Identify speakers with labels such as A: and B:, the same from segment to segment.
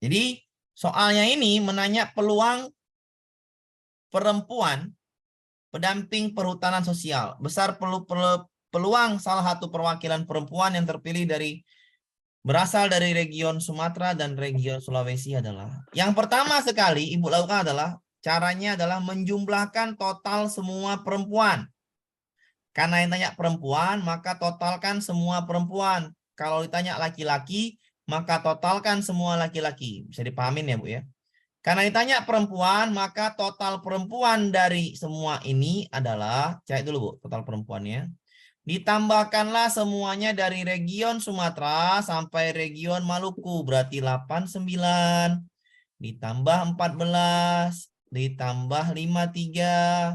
A: Jadi soalnya ini menanya peluang perempuan pendamping perhutanan sosial. Besar peluang salah satu perwakilan perempuan yang terpilih berasal dari region Sumatera dan region Sulawesi adalah. Yang pertama sekali Ibu lakukan adalah caranya adalah menjumlahkan total semua perempuan. Karena yang tanya perempuan, maka totalkan semua perempuan. Kalau ditanya laki-laki, maka totalkan semua laki-laki. Bisa dipahamin ya Bu ya. Karena ditanya perempuan, maka total perempuan dari semua ini adalah, cari dulu Bu, total perempuannya. Ditambahkanlah semuanya dari region Sumatera sampai region Maluku. Berarti 89, ditambah 14, ditambah 53,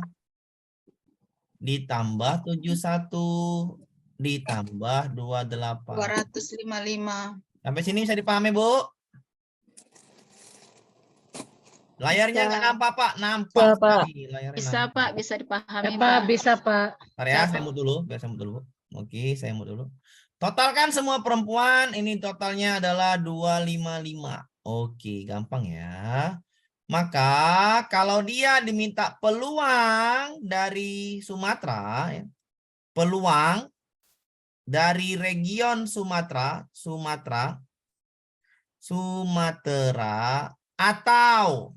A: ditambah 71, ditambah 28.
B: 255.
A: Sampai sini bisa dipahami Bu? Layarnya nggak nampak Pak? Nampak
C: Bisa, Pak.
A: sekali layarnya.
B: Bisa
A: nampak.
B: Pak, bisa dipahami
C: Pak,
B: Pak.
C: bisa, Pak.
A: Bentar ya, saya mute dulu, biar saya mute dulu. Oke, saya mute dulu. Totalkan semua perempuan, ini totalnya adalah 255. Oke, gampang ya. Maka kalau dia diminta peluang dari Sumatera, ya, peluang dari region Sumatera, atau,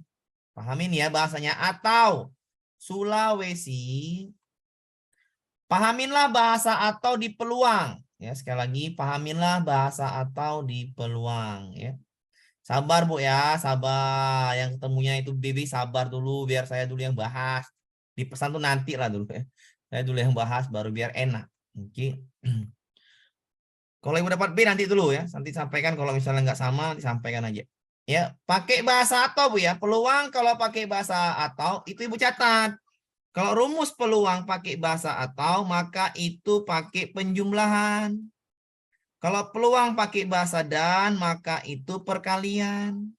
A: pahamin ya bahasanya, atau Sulawesi. Pahaminlah bahasa atau di peluang. Ya, sekali lagi pahaminlah bahasa atau di peluang ya. Sabar Bu ya, sabar. Yang ketemunya itu Bibi sabar dulu biar saya dulu yang bahas. Di pesan tuh nanti lah dulu ya. Saya dulu yang bahas baru biar enak. Oke. Kalau Ibu dapat B nanti dulu ya. Nanti sampaikan kalau misalnya nggak sama disampaikan aja. Ya, pakai bahasa atau Bu ya. Peluang kalau pakai bahasa atau itu Ibu catat. Kalau rumus peluang pakai bahasa atau, maka itu pakai penjumlahan. Kalau peluang pakai bahasa dan, maka itu perkalian.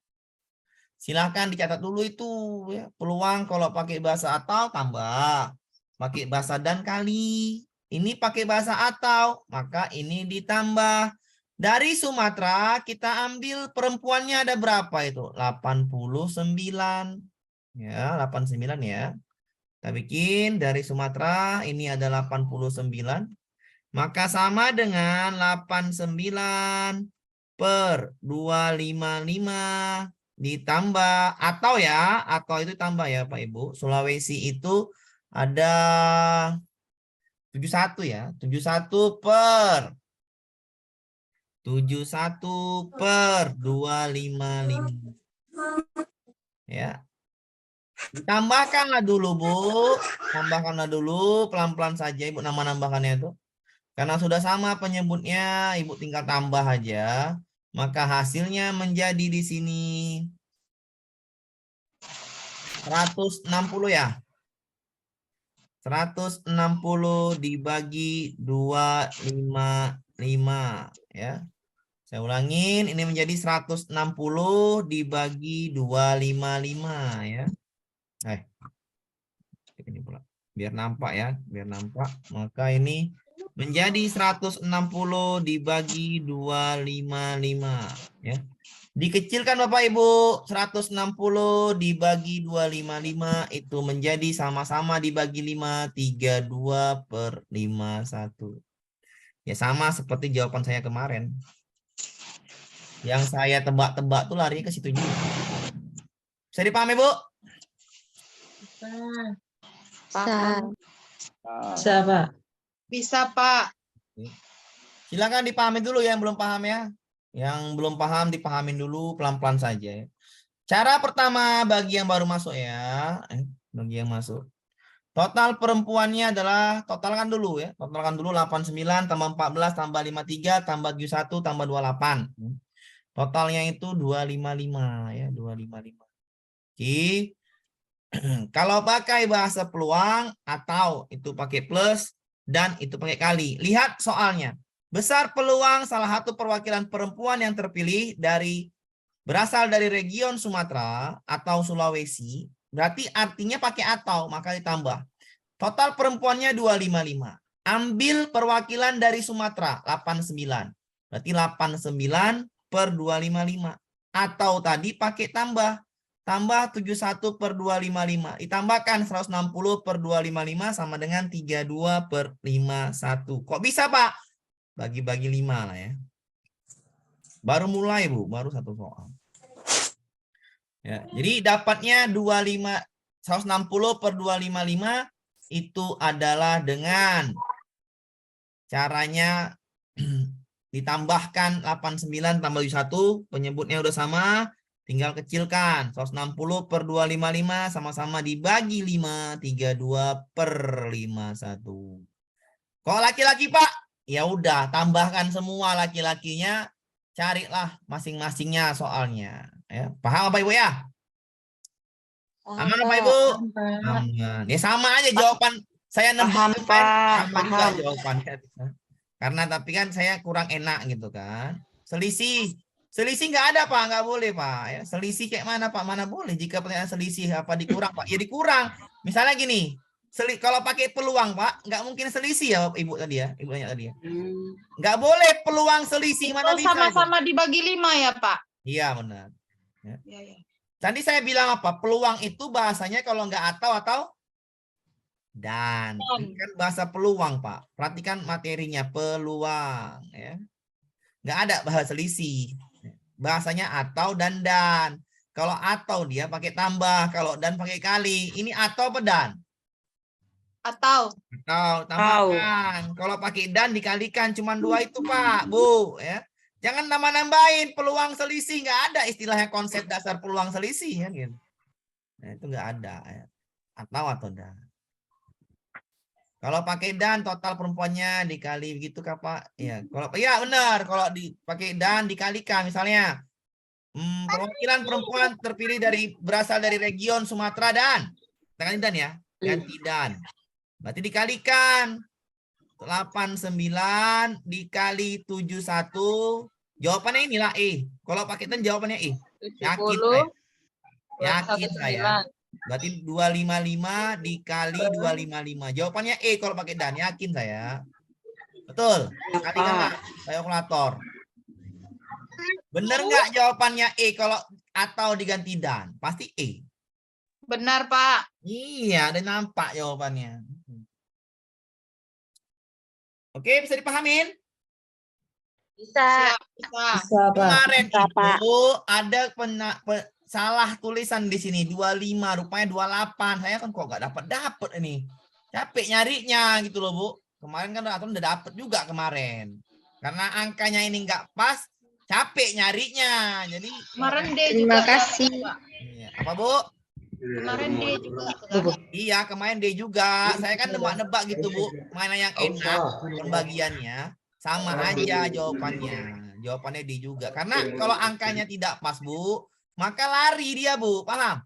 A: Silahkan dicatat dulu itu. Ya. Peluang kalau pakai bahasa atau, tambah. Pakai bahasa dan kali. Ini pakai bahasa atau, maka ini ditambah. Dari Sumatera, kita ambil perempuannya ada berapa itu? 89. Ya, 89 ya. Kita bikin dari Sumatera ini ada 89. Maka sama dengan 89 per 255 ditambah atau ya, atau itu tambah ya Pak Ibu. Sulawesi itu ada 71 ya. 71 per 255. Ya. Tambahkanlah dulu Bu. Tambahkanlah dulu pelan-pelan saja Ibu nambahkannya itu. Karena sudah sama penyebutnya, Ibu tinggal tambah aja. Maka hasilnya menjadi di sini 160 ya. 160 dibagi 255 ya. Saya ulangin, ini menjadi 160 dibagi 255 ya. Ini pula. Biar nampak ya, biar nampak. Maka ini menjadi 160 dibagi 255 ya. Dikecilkan Bapak Ibu, 160 dibagi 255 itu menjadi sama-sama dibagi 5, 32 per 51. Ya sama seperti jawaban saya kemarin. Yang saya tebak-tebak tuh larinya ke situ juga. Bisa dipahami Bu?
B: Paham.
C: Bisa, Pak.
B: Bisa Pak.
A: Silakan dipahami dulu yang belum paham ya. Yang belum paham dipahamin dulu pelan-pelan saja ya. Cara pertama bagi yang baru masuk ya. Bagi yang masuk. Total perempuannya adalah, totalkan dulu ya. Totalkan dulu 89 tambah 14 tambah 53 tambah 71 tambah 28. Totalnya itu 255 ya. 255. Oke. Kalau pakai bahasa peluang atau itu pakai plus dan itu pakai kali. Lihat soalnya. Besar peluang salah satu perwakilan perempuan yang terpilih berasal dari region Sumatera atau Sulawesi. Berarti artinya pakai atau, maka ditambah. Total perempuannya 255. Ambil perwakilan dari Sumatera 89. Berarti 89 per 255. Atau tadi pakai tambah. Tambah 71 per 255. Ditambahkan 160 per 255 sama dengan 32 per 51. Kok bisa, Pak? Bagi-bagi 5 lah ya. Baru mulai, Bu. Baru satu soal. Ya, jadi dapatnya 160 per 255 itu adalah dengan caranya ditambahkan 89 tambah 1, penyebutnya udah sama, tinggal kecilkan. 160 per 255 sama-sama dibagi 5, 32 per 51. Kalau laki-laki, Pak, ya udah tambahkan semua laki-lakinya, carilah masing-masingnya soalnya. Ya, paham apa Ibu ya? Aman apa Ibu? Aman. Ya sama aja jawaban saya
B: Paham,
A: nembak
B: Pak.
A: sama juga
B: Paham.
A: jawabannya. Karena tapi kan saya kurang enak gitu kan. Selisih nggak ada Pak, nggak boleh Pak. Ya, selisih kayak mana Pak? Mana boleh jika pertanyaan selisih apa dikurang Pak? Ya dikurang. Misalnya gini, kalau pakai peluang Pak, nggak mungkin selisih ya Ibu tadi ya, Ibu tanya tadi ya. Nggak boleh peluang selisih, mana
B: Itu
A: bisa itu?
B: sama-sama dibagi 5 ya, Pak?
A: Iya benar.
B: Ya, ya.
A: Tadi saya bilang apa? Peluang itu bahasanya kalau nggak atau dan. Ini kan bahasa peluang, Pak. Perhatikan materinya, peluang. Ya. Nggak ada bahasa selisih. Bahasanya atau dan. Kalau atau dia pakai tambah, kalau dan pakai kali. Ini atau apa dan?
B: Atau.
A: Atau tambahkan. Kalau pakai dan dikalikan cuma 2 itu, Pak, Bu. Ya. Jangan nambah-nambahin peluang selisih. Nggak ada istilahnya konsep dasar peluang selisih. Ya, gitu. Nah, itu nggak ada. Ya. Atau dan. Kalau pakai dan total perempuannya dikali begitu Kak Pak. Ya, kalau ya benar kalau dipakai dan dikalikan misalnya perwakilan perempuan terpilih berasal dari region Sumatera dan dan ya, ganti dan. Berarti dikalikan 89 dikali 71. Jawabannya inilah E. Kalau pakai dan jawabannya E. Yakin saya. Yakin saya. Berarti 255 dikali 255. Jawabannya E kalau pakai dan. Yakin saya. Betul. Kalikan nggak? Kalkulator. Bener nggak jawabannya E kalau atau diganti dan? Pasti E.
B: Benar, Pak.
A: Iya, ada nampak jawabannya. Oke, bisa dipahamin?
B: Bisa. Bisa.
C: Bisa, Pak.
A: Kemarin
D: Bisa, Pak.
A: itu ada salah tulisan di sini 25 rupanya 28. Saya kan kok nggak dapat ini. Capek nyarinya gitu loh, Bu. Kemarin kan Atun udah dapet juga kemarin. Karena angkanya ini nggak pas, capek nyarinya. Jadi
B: Kemarin D
D: Terima
B: juga.
D: kasih.
A: iya. Apa, Bu?
B: Kemarin D juga.
A: Iya, kemarin dia juga. Saya kan nebak-nebak gitu, Bu. Mana yang enak pembagiannya. Sama aja jawabannya. Jawabannya D juga. Karena kalau angkanya tidak pas, Bu, maka lari dia, Bu. Paham?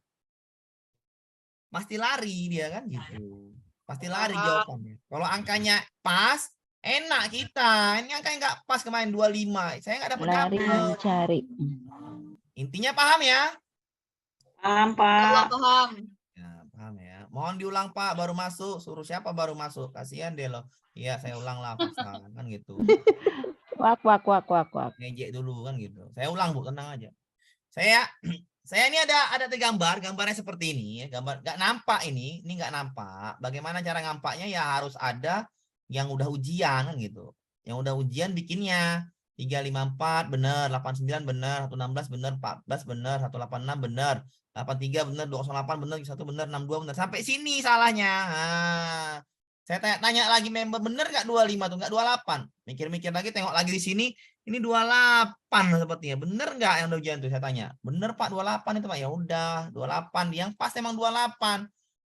A: Pasti lari dia kan gitu. Pasti lari jawabannya. Kalau angkanya pas, enak kita. Ini angkanya nggak pas kemarin 25. Saya nggak dapat.
D: Lari mencari.
A: Intinya paham ya?
C: Paham,
B: Allah
C: Pak.
B: paham.
A: Ya, paham ya. Mohon diulang Pak, baru masuk. Suruh siapa baru masuk? Kasihan deh loh. Iya, saya ulang lah Pak kan gitu.
D: Wak.
A: Ngejek dulu kan gitu. Saya ulang Bu, tenang aja. Saya ini ada gambarnya seperti ini ya. Gambar nggak nampak ini nggak nampak. Bagaimana cara ngampaknya ya harus ada yang udah ujian kan gitu. Yang udah ujian bikinnya 354 benar, 89 benar, 116 benar, 14 benar, 186 benar, 83 benar, 208 benar, 1 benar, 62 benar. Sampai sini salahnya. Nah, saya tanya lagi member benar nggak 25 tuh? Nggak 28. Mikir-mikir lagi, tengok lagi di sini. Ini 28 sepertinya. Bener nggak yang udah ujian tuh? Saya tanya. Bener Pak 28 itu Pak. Ya udah 28. Yang pas emang 28.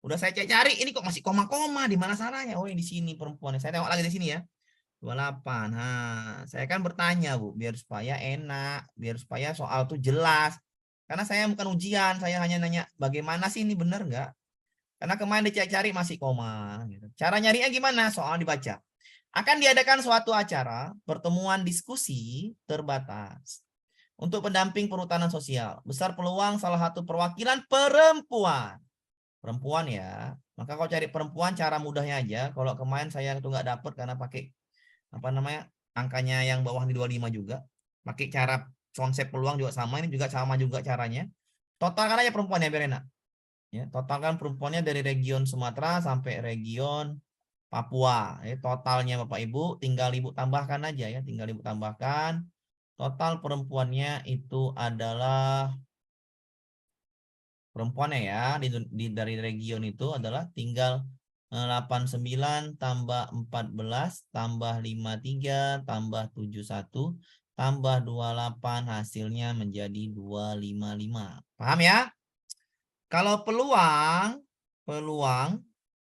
A: Udah saya cari. Ini kok masih koma-koma. Di mana salahnya? Oh, di sini perempuan. Saya tengok lagi di sini ya. 28. Nah, saya kan bertanya Bu. Biar supaya enak. Biar supaya soal tuh jelas. Karena saya bukan ujian. Saya hanya nanya bagaimana sih ini bener nggak? Karena kemarin dicari-cari masih koma. Gitu. Cara nyarinya gimana? Soal dibaca. Akan diadakan suatu acara pertemuan diskusi terbatas untuk pendamping perhutanan sosial. Besar peluang salah satu perwakilan perempuan. Perempuan ya. Maka kalau cari perempuan cara mudahnya aja. Kalau kemarin saya itu nggak dapet karena pakai apa namanya angkanya yang bawah di 25 juga. Pakai cara konsep peluang juga sama, ini juga sama juga caranya. Totalkan aja perempuannya biar enak. Ya, totalkan perempuannya dari region Sumatera sampai region Papua. Ya, totalnya Bapak Ibu tinggal Ibu tambahkan aja ya, tinggal Ibu tambahkan. Total perempuannya itu adalah perempuannya ya dari region itu adalah tinggal 89 tambah 14 tambah 53 tambah 71 tambah 28 hasilnya menjadi 255. Paham ya? Kalau peluang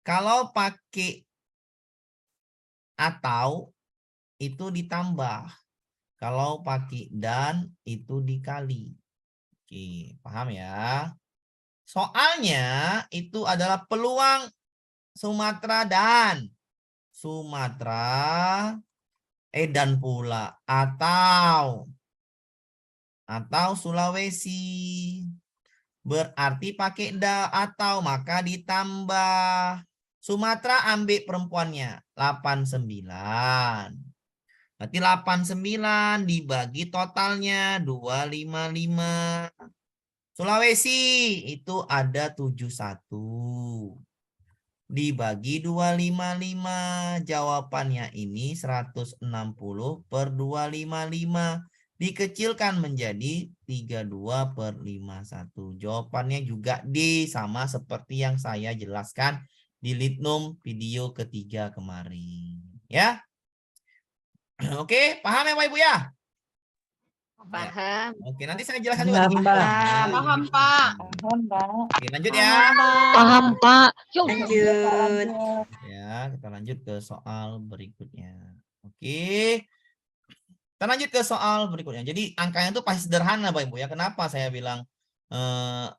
A: kalau pakai atau itu ditambah. Kalau pakai dan itu dikali. Oke, paham ya? Soalnya itu adalah peluang Sumatera dan pula atau Sulawesi. Berarti pakai atau maka ditambah. Sumatera ambil perempuannya 89. Berarti 89 dibagi totalnya 255. Sulawesi itu ada 71. Dibagi 255. Jawabannya ini 160 per 255. Dikecilkan menjadi 32 per 51. Jawabannya juga D, sama seperti yang saya jelaskan di Litnum video ketiga kemarin. Ya. Oke, paham ya Pak Ibu ya?
B: Paham.
A: Oke, nanti saya jelaskan juga di
C: Paham,
A: video.
C: Pak.
B: Paham, Pak.
C: Paham, Pak.
A: Oke, lanjut ya.
D: Paham, Pak.
C: Lanjut.
A: Ya, kita lanjut ke soal berikutnya. Oke. Kita lanjut ke soal berikutnya. Jadi angkanya itu pasti sederhana Pak Ibu ya. Kenapa saya bilang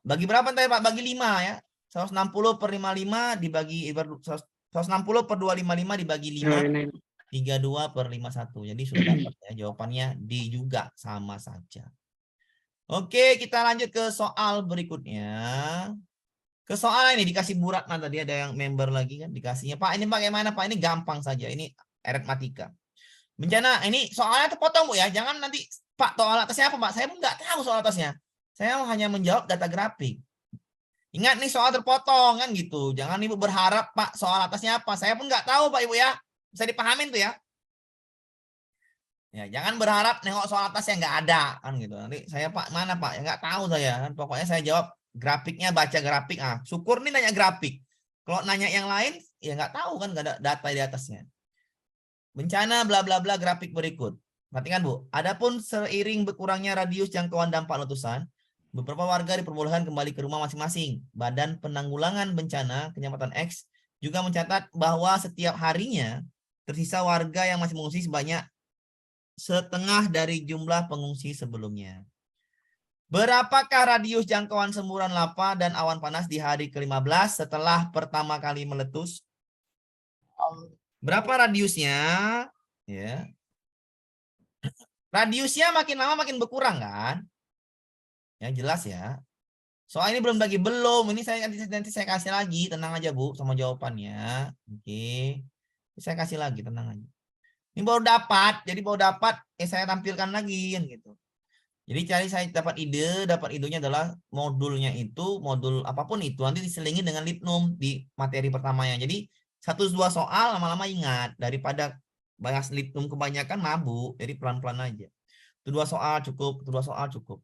A: bagi berapa tadi Pak? Bagi 5 ya. 160 per 55 dibagi 160 per 255 dibagi 5. 32 per 51. Jadi sudah dapat ya jawabannya D juga sama saja. Oke, kita lanjut ke soal berikutnya. Ke soal ini dikasih Bu Ratna tadi ada yang member lagi kan dikasihnya. Pak ini bagaimana Pak? Ini gampang saja. Ini aritmatika. Bencana ini soalnya terpotong Bu ya. Jangan nanti Pak soal atasnya apa Pak? Saya pun nggak tahu soal atasnya. Saya hanya menjawab data grafik. Ingat nih soal terpotong kan gitu. Jangan Ibu berharap Pak soal atasnya apa. Saya pun nggak tahu Pak Ibu ya. Bisa dipahamin tuh ya. Ya, jangan berharap nengok soal atasnya nggak ada kan gitu. Nanti saya Pak mana Pak? Ya nggak tahu saya kan. Pokoknya saya jawab grafiknya, baca grafik. Ah, syukur nih nanya grafik. Kalau nanya yang lain ya nggak tahu kan nggak ada data di atasnya. Bencana bla bla bla grafik berikut. Perhatikan Bu. Adapun seiring berkurangnya radius jangkauan dampak letusan, beberapa warga diperbolehkan kembali ke rumah masing-masing. Badan Penanggulangan Bencana Kecamatan X juga mencatat bahwa setiap harinya tersisa warga yang masih mengungsi sebanyak setengah dari jumlah pengungsi sebelumnya. Berapakah radius jangkauan semburan lava dan awan panas di hari ke-15 setelah pertama kali meletus? Berapa radiusnya? Ya. Radiusnya makin lama makin berkurang kan? Ya jelas ya. Soal ini belum bagi belum. Ini saya nanti saya kasih lagi. Tenang aja Bu sama jawabannya. Oke. Saya kasih lagi, tenang aja. Ini baru dapat, jadi baru dapat, saya tampilkan lagi kan gitu. Jadi cari saya dapat idenya adalah modulnya itu, modul apapun itu nanti diselingi dengan Litnum di materi pertamanya. Jadi 1-2 soal lama-lama ingat daripada bahas Litnum kebanyakan mabuk, jadi pelan-pelan aja. 2 soal cukup, 2 soal cukup.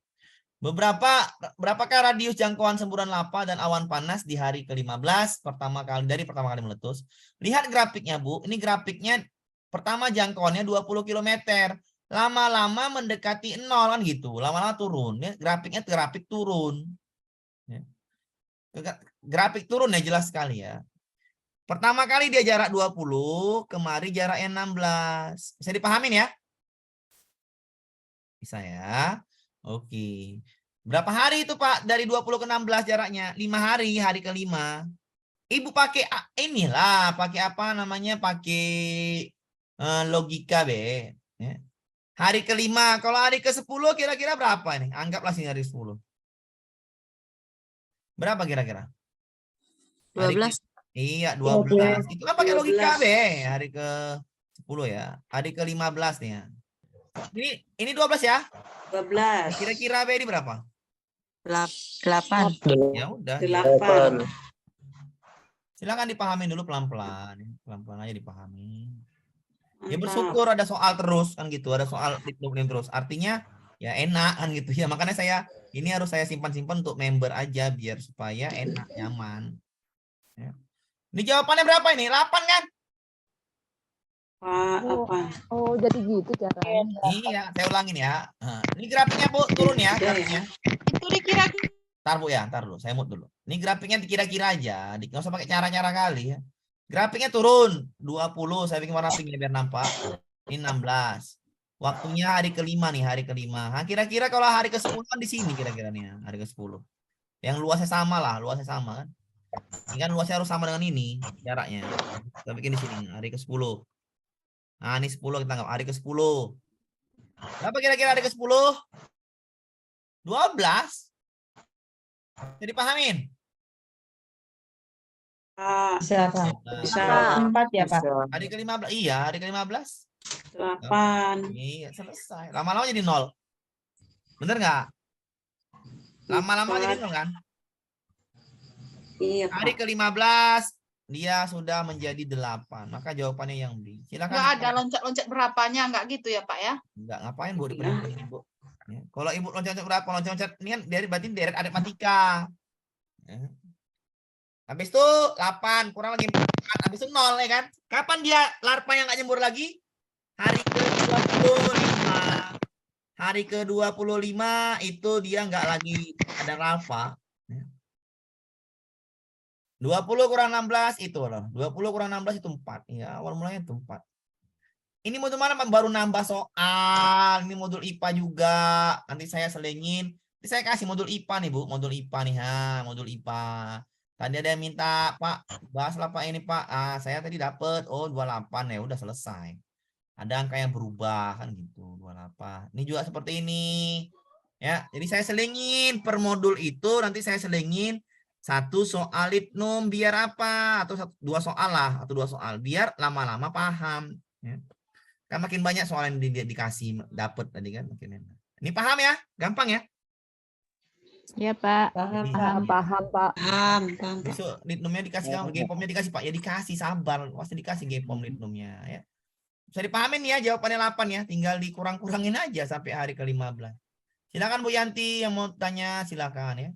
A: Berapakah radius jangkauan semburan lava dan awan panas di hari ke-15 pertama kali meletus? Lihat grafiknya Bu, ini grafiknya pertama jangkauannya 20 km. Lama-lama mendekati 0 kan gitu. Lama-lama turun. Ya, grafiknya grafik turun. Ya. Grafik turun ya jelas sekali ya. Pertama kali dia jarak 20, kemari jaraknya 16. Bisa dipahamin ya? Bisa ya. Oke. Berapa hari itu Pak dari 20 ke 16 jaraknya? 5 hari, hari ke-5. Ibu pakai inilah, pakai apa namanya? Pakai logika be. Ya. Hari ke-5, kalau hari ke-10 kira-kira berapa nih? Anggaplah sini hari 10. Berapa kira-kira?
B: 12.
A: Iya, 12. Itu kan pakai logika be. Hari ke-10 ya. Hari ke-15 nih ya. Ini 12 ya.
C: 12.
A: Kira-kira B ini berapa?
B: 8.
A: Ya udah.
C: 8.
A: Silakan dipahami dulu pelan-pelan. Pelan-pelan aja dipahami. Ya
C: Mantap.
A: bersyukur ada soal terus kan gitu, ada soal diklukin terus. Artinya ya enak kan gitu ya. Makanya ini harus saya simpan-simpan untuk member aja biar supaya enak, nyaman. Ya. Ini jawabannya berapa ini? 8 kan?
C: Pak, apa?
D: Oh, jadi gitu caranya.
A: Iya, saya ulangin ya. Nah, ini grafiknya Bu, turun ya grafiknya.
B: Itu dikira
A: Ntar Bu ya, ntar dulu. Saya mute dulu. Ini grafiknya dikira-kira aja. Nggak usah pakai cara-cara kali ya. Grafiknya turun. 20. Saya bikin warna pink biar nampak. Ini 16. Waktunya hari kelima nih. Hari kelima. Nah, kira-kira kalau hari ke-10 kan di sini kira-kira nih. Hari ke-10. Yang luasnya sama lah. Luasnya sama kan. Ini kan luasnya harus sama dengan ini. Jaraknya. Kita bikin di sini. Hari ke-10. Nah ini 10 kita anggap. Hari ke-10. Berapa kira-kira hari ke-10? 12. Jadi pahamin?
C: Pak,
D: Bisa, Pak.
C: bisa.
D: 4 ya, Pak?
A: Hari ke-15. Iya, hari ke-15.
C: 8.
A: Iya, selesai. Lama-lama jadi 0. Bener nggak? Lama-lama jadi 0 kan?
C: Iya,
A: Hari
C: Pak.
A: ke-15 dia sudah menjadi 8. Maka jawabannya yang B. Silakan.
B: nggak ada loncat-loncat berapanya, nggak gitu ya Pak ya?
A: Enggak, ngapain Bu dipenuhin Bu? Ya. Kalau Ibu loncat-loncat berapa? Loncat-loncat ini kan berarti deret aritmatika. Ya. Habis itu 8 kurang lagi 4, habis itu 0 ya kan? Kapan dia larva yang nggak nyembur lagi? Hari ke-25. Hari ke-25 itu dia nggak lagi ada larva. 20 kurang 16 itu loh. 20 kurang 16 itu 4. Ya, awal mulanya itu 4. Ini modul mana baru nambah soal. Ini modul IPA juga. Nanti saya selengin. Nanti saya kasih modul IPA nih, Bu. Modul IPA nih, modul IPA. Tadi ada yang minta, Pak, bahaslah Pak ini, Pak. Saya tadi dapat 28 ya, udah selesai. Ada angka yang berubah kan gitu, 28. Ini juga seperti ini. Ya, jadi saya selengin per modul itu nanti saya selengin 1 soal litnum biar apa? Atau 2 soal lah, atau 2 soal biar lama-lama paham, ya. Kan makin banyak soal yang dikasih dapat tadi kan makin enak. Ini paham ya? Gampang ya?
D: Iya, Pak.
C: Paham,
D: Paham, Pak.
C: Paham, paham, Pak.
A: Besok litnumnya dikasih, gepomnya dikasih Pak. Ya dikasih, sabar. Pasti dikasih gepom litnumnya ya. Bisa dipahamin ya jawabannya 8 ya. Tinggal dikurang-kurangin aja sampai hari ke-15. Silakan Bu Yanti yang mau tanya, silakan ya.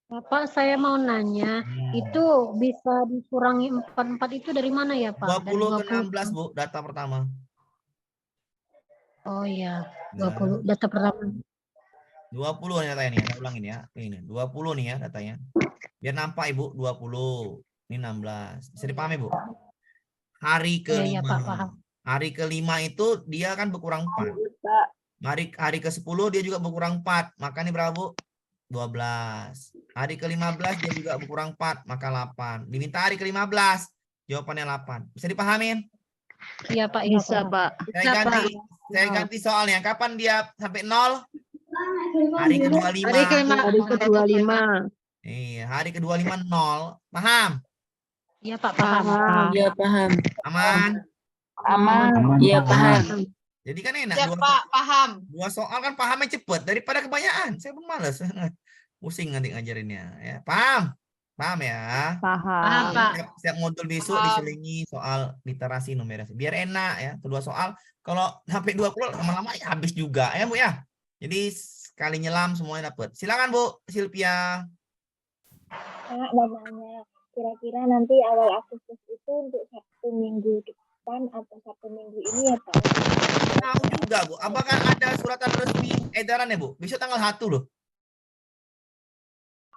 E: Bapak, saya mau nanya, itu bisa dikurangi 44 itu dari mana ya, Pak? Dari
A: 20 ke 16, Bu, data pertama.
E: Oh iya,
A: Nah,
E: 20 data pertama.
A: 20 nih datanya nih, saya ulangin ya. Ini 20 nih ya datanya. Biar nampak Ibu, 20. Ini 16. Bisa dipahami, Bu? Hari
E: Iya,
A: ke-5.
E: Pak, paham.
A: Hari ke-5 itu dia kan berkurang 4. Hari ke-10 dia juga berkurang 4. Maka ini berapa, Bu? 12. Hari ke-15 dia juga berkurang 4, maka 8. Diminta hari ke-15, jawabannya 8. Bisa dipahamin?
E: Iya, Pak.
D: Bisa, Pak.
A: Saya ganti soalnya. Kapan dia sampai 0? Hari ke-25.
B: Hari kelima.
D: Hari ke-25.
A: Iya, hari ke-25 0. Paham?
E: Iya, Pak, paham.
C: Iya, paham.
A: Aman?
D: Aman.
C: Iya, paham.
A: Jadi kan enak.
B: Siap Pak, paham.
A: 2 soal kan pahamnya cepet daripada kebanyakan. Saya pun males. Pusing nanti ngajarinnya. Ya, paham? Paham ya?
B: Paham,
D: Paham.
B: Pak.
A: Setiap modul besok
B: Paham.
A: diselingi soal literasi numerasi. Biar enak ya. Kedua soal. Kalau sampai 20 lama-lama ya habis juga ya Bu ya. Jadi sekali nyelam semuanya dapat. Silakan Bu Silvia.
F: Kak, namanya kira-kira nanti awal Agustus itu untuk Sabtu minggu depan atau Sabtu minggu ini ya Pak?
A: Tahu juga Bu. Apakah ada suratan resmi edaran ya Bu? Besok tanggal 1 loh.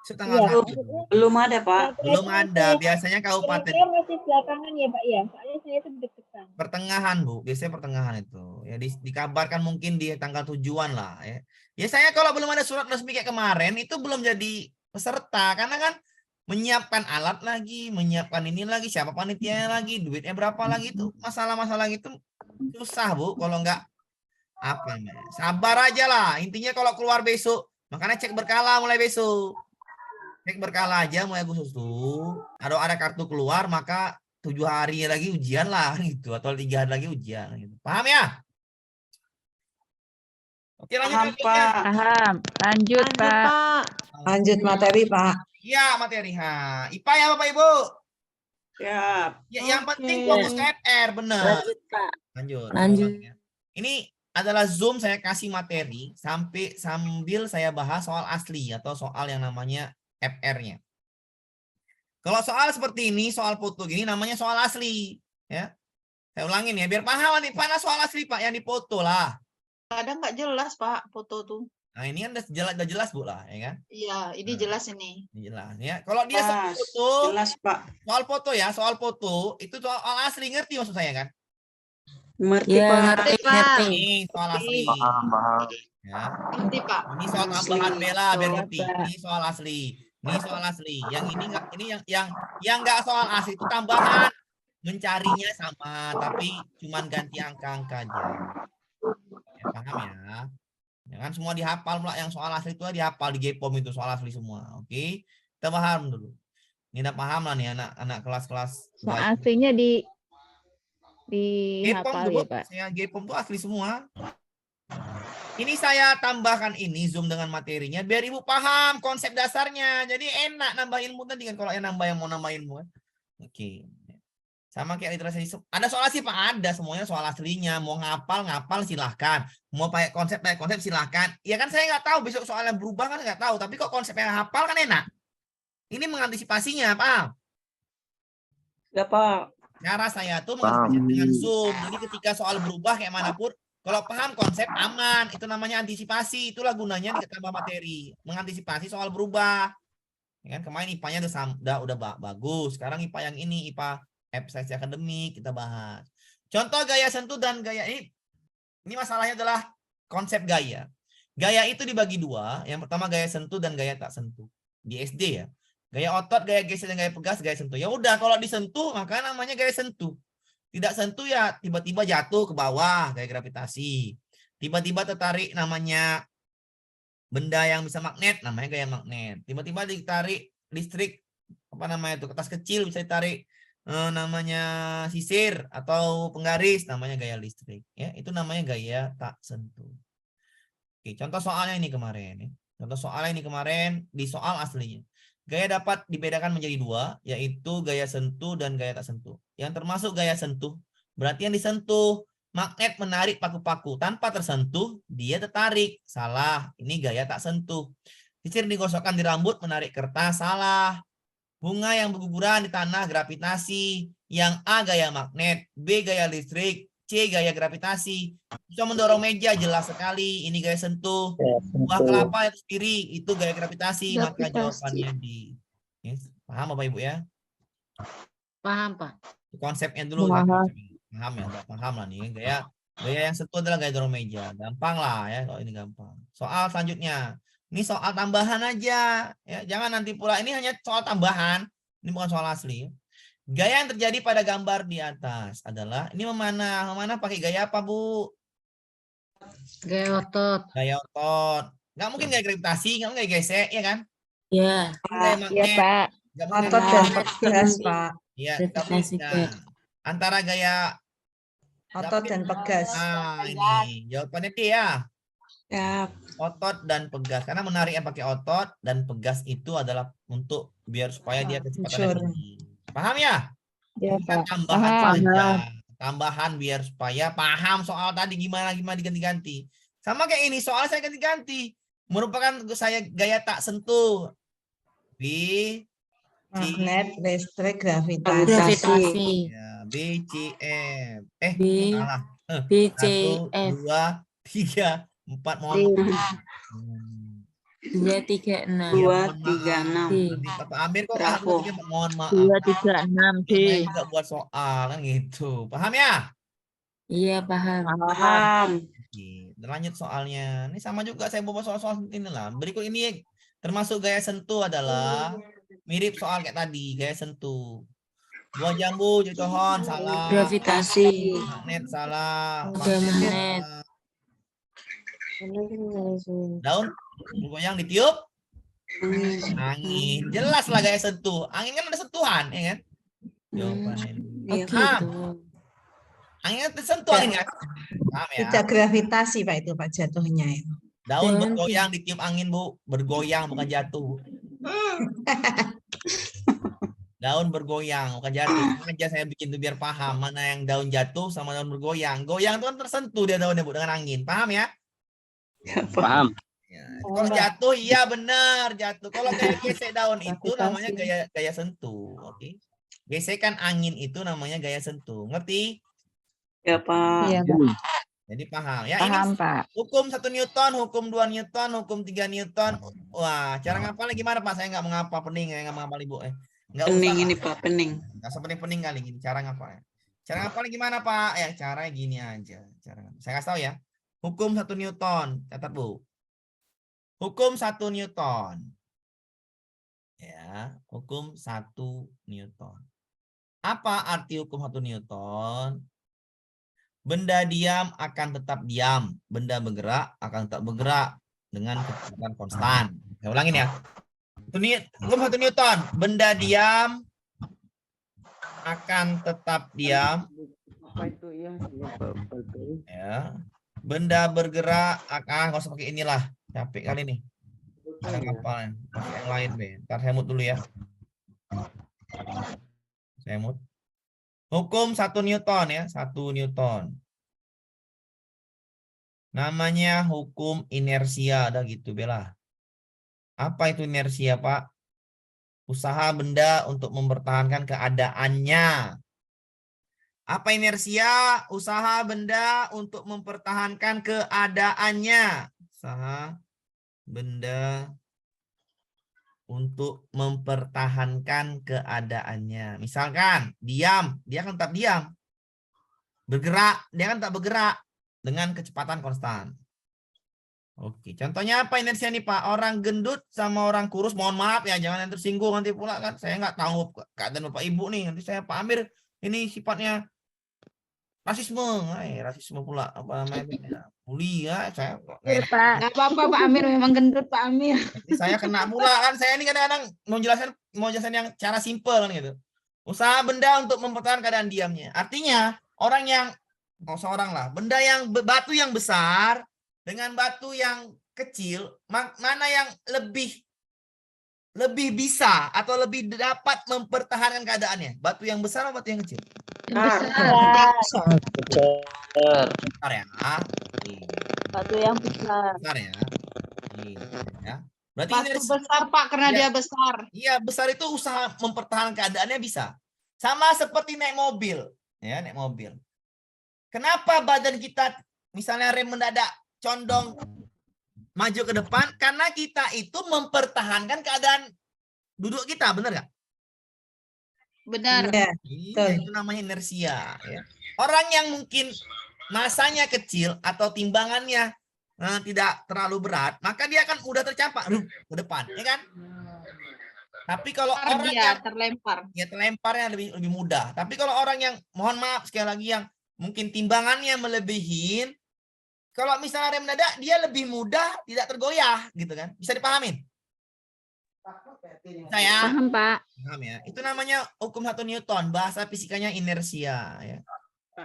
A: Besok tanggal
F: Iya,
A: 1.
F: maksudnya
C: Belum ada, Pak.
A: Belum ada. Biasanya kabupaten
F: kira-kira masih belakangan ya Pak ya? Soalnya saya itu deg-degan.
A: pertengahan Bu. Biasanya pertengahan itu. Ya dikabarkan mungkin di tanggal tujuan lah ya. Ya saya kalau belum ada surat resmi kayak kemarin itu belum jadi peserta karena kan menyiapkan alat lagi, menyiapkan ini lagi, siapa panitianya lagi, duitnya berapa lagi itu masalah-masalah itu susah Bu kalau enggak apa namanya. Sabar aja lah. Intinya kalau keluar besok, makanya cek berkala mulai besok. Cek berkala aja mulai Agustus tuh. Kalau ada kartu keluar maka 7 hari lagi ujian lah gitu atau 3 hari lagi ujian gitu. Paham ya? Oke, lanjut
C: Paham,
A: berikutnya.
C: Pak.
D: Paham. Lanjut, Pak.
C: Lanjut materi, Pak.
A: Iya, materi. IPA ya Bapak Ibu.
C: Siap.
A: Ya, yang penting
C: Oke.
A: fokus ke FR, benar.
C: Lanjut, Pak.
A: Lanjut.
C: Lanjut.
A: Ulangi ya. Ini adalah Zoom saya kasih materi sambil saya bahas soal asli atau soal yang namanya FR-nya. Kalau soal seperti ini, soal foto gini namanya soal asli, ya. Saya ulangin ya, biar paham nih, mana soal asli Pak yang dipoto lah.
B: Kadang nggak jelas Pak foto tuh.
A: Nah, ini kan udah jelas Bu lah, ya kan?
B: Iya, ini
A: Nah.
B: jelas ini.
A: Ini jelas ya. Kalau dia soal
C: Pas.
A: foto,
C: Jelas, Pak.
A: soal foto itu soal asli, ngerti maksud saya kan?
C: Mengerti,
D: Ya,
C: Pak.
D: ngerti, ngerti.
A: Ini soal asli. Ya.
B: Ngerti Pak.
A: Ini soal tambahan bela biar ngerti.
D: Pak.
A: Ini soal asli. Ini soal asli. Yang ini enggak, ini yang enggak soal asli itu tambahan. Mencarinya sama tapi cuman ganti angka-angka aja. Ya, paham ya? Jangan semua dihafal pula, yang soal asli itu dihafal di GPOM itu soal asli semua. Oke. Kita paham dulu. Ini udah paham lah nih anak kelas-kelas.
D: Soal aslinya
A: GPOM
D: dihafal
A: tuh, Bu.
D: ya, Pak.
A: Saya GPOM tuh asli semua. Ini saya tambahkan ini Zoom dengan materinya biar Ibu paham konsep dasarnya. Jadi enak nambah ilmu tadi kan kalau yang mau nambah ilmu kan. Oke. Sama kayak literasi. Ada soal asli Pak, ada semuanya soal aslinya. Mau ngapal silahkan. Mau pakai konsep silahkan. Ya kan saya nggak tahu besok soalnya berubah kan nggak tahu. Tapi kok konsepnya hafal kan enak. Ini mengantisipasinya, paham?
C: Ya, Pak.
A: Cara saya tuh mengantisipasi dengan Zoom. Jadi ketika soal berubah kayak manapun, kalau paham konsep aman. Itu namanya antisipasi. Itulah gunanya ditambah materi. Mengantisipasi soal berubah. Ya kan kemarin IPA-nya udah bagus. Sekarang IPA yang ini IPA Seleksi akademik kita bahas. Contoh gaya sentuh dan gaya ini masalahnya adalah konsep gaya. Gaya itu dibagi dua. Yang pertama gaya sentuh dan gaya tak sentuh. Di SD ya. Gaya otot, gaya geser dan gaya pegas, gaya sentuh. Ya udah kalau disentuh maka namanya gaya sentuh. Tidak sentuh ya tiba-tiba jatuh ke bawah gaya gravitasi. Tiba-tiba tertarik namanya benda yang bisa magnet namanya gaya magnet. Tiba-tiba ditarik listrik apa namanya itu kertas kecil bisa ditarik namanya sisir atau penggaris namanya gaya listrik ya, itu namanya gaya tak sentuh. Oke, contoh soalnya ini kemarin ya. Contoh soalnya ini kemarin di soal aslinya. Gaya dapat dibedakan menjadi dua, yaitu gaya sentuh dan gaya tak sentuh. Yang termasuk gaya sentuh berarti yang disentuh magnet menarik paku-paku, tanpa tersentuh dia tertarik. Salah, ini gaya tak sentuh. Sisir digosokkan di rambut menarik kertas, salah. Bunga yang berguguran di tanah gravitasi. Yang A gaya magnet, B gaya listrik, C gaya gravitasi. Bisa mendorong meja, jelas sekali. Ini gaya sentuh. Buah kelapa itu sendiri, itu gaya gravitasi. Maka jawabannya di. Yes. Paham Bapak Ibu ya?
B: Paham Pak.
A: Konsepnya dulu.
D: Paham.
A: Paham ya? Paham lah nih. Gaya yang sentuh adalah gaya dorong meja. Gampang lah ya. Kalau ini gampang. Soal selanjutnya. Ini soal tambahan aja, ya. Jangan nanti pula ini hanya soal tambahan, ini bukan soal asli. Gaya yang terjadi pada gambar di atas adalah ini memanah pakai gaya apa Bu?
E: Gaya otot.
A: Gaya otot. Nggak mungkin gaya gravitasi, nggak mungkin gaya gesek, ya kan?
C: Ya.
A: Gaya
D: Iya,
A: magnet.
D: Pak.
A: Nggak mungkin
C: Otot
A: gaya
C: dan
A: magnet.
C: pegas, Pak.
A: Iya,
C: Gravitasi,
A: nah, antara gaya
C: Otot dan pegas.
A: ini jawabannya D ya.
C: Ya.
A: Otot dan pegas, karena menariknya pakai otot dan pegas itu adalah untuk biar supaya dia kecepatannya
C: Unsur.
A: tinggi. Paham ya?
D: Ya,
A: Bukan
D: Pak.
A: tambahan
D: Paham.
A: saja. Tambahan biar supaya paham soal tadi gimana diganti-ganti. Sama kayak ini soal saya ganti-ganti. Merupakan saya gaya tak sentuh. B, C,
C: Magnet, listrik, gravitasi.
D: Gravitasi.
A: ya, B, C, F.
D: B,
A: salah.
D: B, C,
A: 1,
D: F.
A: 2, 3, 4. Mohon maaf.
D: 2, 3, 6.
C: 2, 3, 6.
A: Nanti Bapak Amir kok
C: Bravo.
A: mohon maaf.
D: 2, 3, 6, D.
A: Saya juga buat soal kan gitu. Paham ya?
D: Iya, paham.
C: Paham.
A: Oke, lanjut soalnya. Ini sama juga saya bawa soal-soal seperti ini lah. Berikut ini termasuk gaya sentuh adalah mirip soal kayak tadi, gaya sentuh. Buah jambu, pohon, salah.
C: Gravitasi.
A: Magnet, salah.
D: Ada magnet.
A: Salah. Daun bergoyang ditiup angin. Jelas lah gaya sentuh. Angin kan ada sentuhan, ya kan? Jawabannya.
C: Iya,
D: Oh, gitu.
A: Anginnya tersentuh anginnya. Paham ya?
C: Tidak gravitasi Pak itu Pak jatuhnya itu.
A: Daun
D: Jangan
A: bergoyang ditiup angin, Bu. Bergoyang bukan jatuh, Bu. Daun bergoyang bukan jatuh. Sengaja saya bikin tuh biar paham mana yang daun jatuh sama daun bergoyang. Goyang itu kan tersentuh dia daunnya, Bu, dengan angin. Paham ya?
G: Paham.
A: Ya. Kalau jatuh iya benar jatuh. Kalau kayak gesek daun itu namanya gaya sentuh. Oke. Gesekan angin itu namanya gaya sentuh. Ngerti?
C: Ya Pak.
F: Iya, Pak.
A: Jadi paham ya.
F: Paham,
A: Ini
F: Pak.
A: hukum 1 Newton, hukum 2 Newton, hukum 3 Newton. Wah, cara ngapalnya gimana Pak? Saya nggak mengapa pening, saya nggak menghafal Ibu. Nggak usah.
C: Pening
A: Pak.
C: ini Pak, pening.
A: Nggak sepening-pening kali gini. Cara ngapalnya. Cara ngapalnya gimana Pak? Ya caranya gini aja. Saya kasih tahu ya. Hukum 1 Newton. Catat Bu. Hukum 1 Newton. Ya, hukum 1 Newton. Apa arti hukum 1 Newton? Benda diam akan tetap diam. Benda bergerak akan tetap bergerak dengan kecepatan konstan. Saya ulangin ya. Hukum 1 Newton. Benda diam akan tetap diam. Ya. Benda bergerak akan, nggak usah pakai inilah. Capek kali nih. Ada apa? Pakai yang lain deh. Ntar saya mute dulu ya. Saya mute. Hukum 1 Newton ya, 1 Newton. Namanya hukum inersia, ada gitu Bella. Apa itu inersia, Pak? Usaha benda untuk mempertahankan keadaannya. Apa inersia? Usaha benda untuk mempertahankan keadaannya. Usaha benda untuk mempertahankan keadaannya. Misalkan diam, dia akan tetap diam. Bergerak, dia akan tetap bergerak dengan kecepatan konstan. Oke, contohnya apa inersia nih Pak? Orang gendut sama orang kurus, mohon maaf ya, jangan yang tersinggung nanti pula kan. Saya nggak tahu keadaan Bapak Ibu nih. Nanti saya Pak Amir ini sifatnya rasisme, rasisme pula apa namanya? Bully ya, saya
F: Pak. Nggak apa-apa Pak Amir, memang gendut Pak Amir.
A: nanti saya kena pula kan. Saya ini kadang-kadang mau jelasin yang cara simpel kan gitu. Usaha benda untuk mempertahankan keadaan diamnya. Artinya orang yang seorang lah, benda yang batu yang besar dengan batu yang kecil, mana yang lebih bisa atau lebih dapat mempertahankan keadaannya? Batu yang besar atau batu yang kecil? Besar ya.
F: Batu yang besar.
A: Besar ya. Ya. Berarti
B: Batu
A: inersi.
B: besar Pak, karena
A: Ya.
B: dia besar.
A: Iya, besar itu usaha mempertahankan keadaannya bisa. Sama seperti naik mobil, ya, naik mobil. Kenapa badan kita misalnya rem mendadak condong maju ke depan? Karena kita itu mempertahankan keadaan duduk kita, benar nggak?
B: Benar.
C: Iya.
A: Iya, itu namanya inersia. Ya. Orang yang mungkin masanya kecil atau timbangannya tidak terlalu berat, maka dia akan udah tercampak ke depan, ya kan? Tapi kalau orang
B: Dia
A: yang
B: terlempar.
A: ya terlemparnya lebih mudah. Tapi kalau orang yang, mohon maaf sekali lagi, yang mungkin timbangannya melebihin, kalau misalnya rem mendadak, dia lebih mudah tidak tergoyah, gitu kan? Bisa dipahamin? Saya
F: Paham Pak.
A: paham ya. Itu namanya hukum 1 Newton. Bahasa fisikanya inersia. Ya.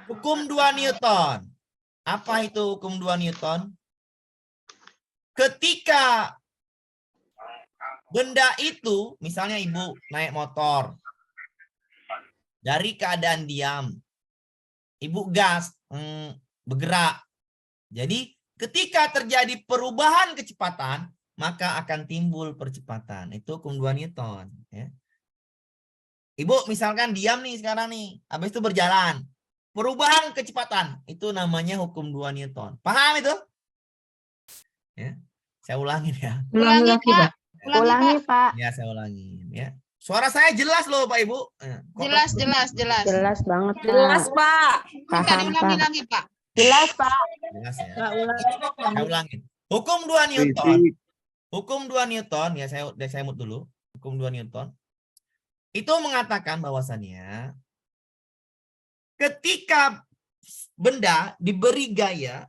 A: Hukum 2 Newton. Apa itu hukum 2 Newton? Ketika benda itu, misalnya Ibu naik motor, dari keadaan diam, Ibu gas, bergerak. Jadi ketika terjadi perubahan kecepatan, maka akan timbul percepatan. Itu hukum 2 Newton. Ya. Ibu misalkan diam nih sekarang nih, habis itu berjalan. Perubahan kecepatan, itu namanya hukum 2 Newton. Paham itu? Ya. Saya ulangin ya.
B: Ulangi Pak.
F: Ulangi Pak.
A: Ya, saya ulangin ya. Suara saya jelas loh Pak Ibu.
B: Jelas.
F: Jelas banget
C: Jelas Pak.
B: Kita diulangi lagi Pak.
F: Jelas Pak.
A: Jelas ya. Saya ulangin. Hukum 2 Newton. Hukum 2 Newton, ya saya mute dulu. Hukum 2 Newton. Itu mengatakan bahwasannya ketika benda diberi gaya,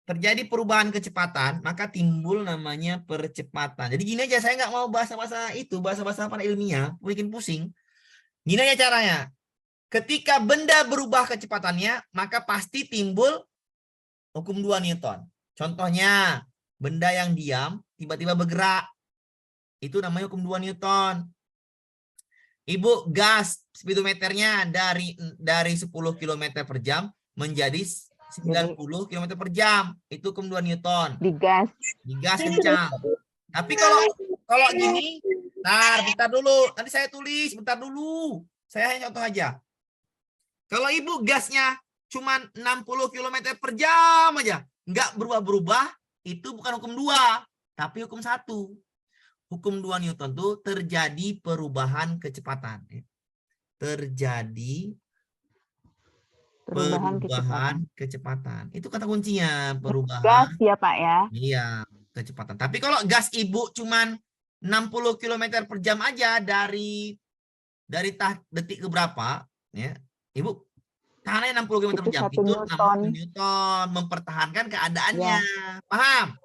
A: terjadi perubahan kecepatan, maka timbul namanya percepatan. Jadi gini aja, saya nggak mau bahasa-bahasa itu, bahasa-bahasa apa ilmiah, bikin pusing. Gini aja caranya. ketika benda berubah kecepatannya, maka pasti timbul hukum 2 Newton. Contohnya, benda yang diam tiba-tiba bergerak. Itu namanya hukum 2 Newton. Ibu, gas speedometernya dari 10 km per jam menjadi 90 km per jam. Itu hukum 2 Newton.
H: Digas.
A: Digas kencang. Tapi kalau gini, bentar dulu. Nanti saya tulis, bentar dulu. Saya hanya contoh aja. Kalau ibu gasnya cuma 60 km per jam aja, nggak berubah-berubah, itu bukan hukum 2, tapi hukum 1. Hukum 2 Newton tuh terjadi perubahan kecepatan. Terjadi perubahan kecepatan. Itu kata kuncinya, perubahan.
H: Gas ya Pak ya.
A: Iya, kecepatan. Tapi kalau gas ibu cuman 60 km per jam aja dari detik ke berapa, ya. Ibu tahannya 60 km per jam. Itu namanya Newton, mempertahankan keadaannya. Ya. Paham?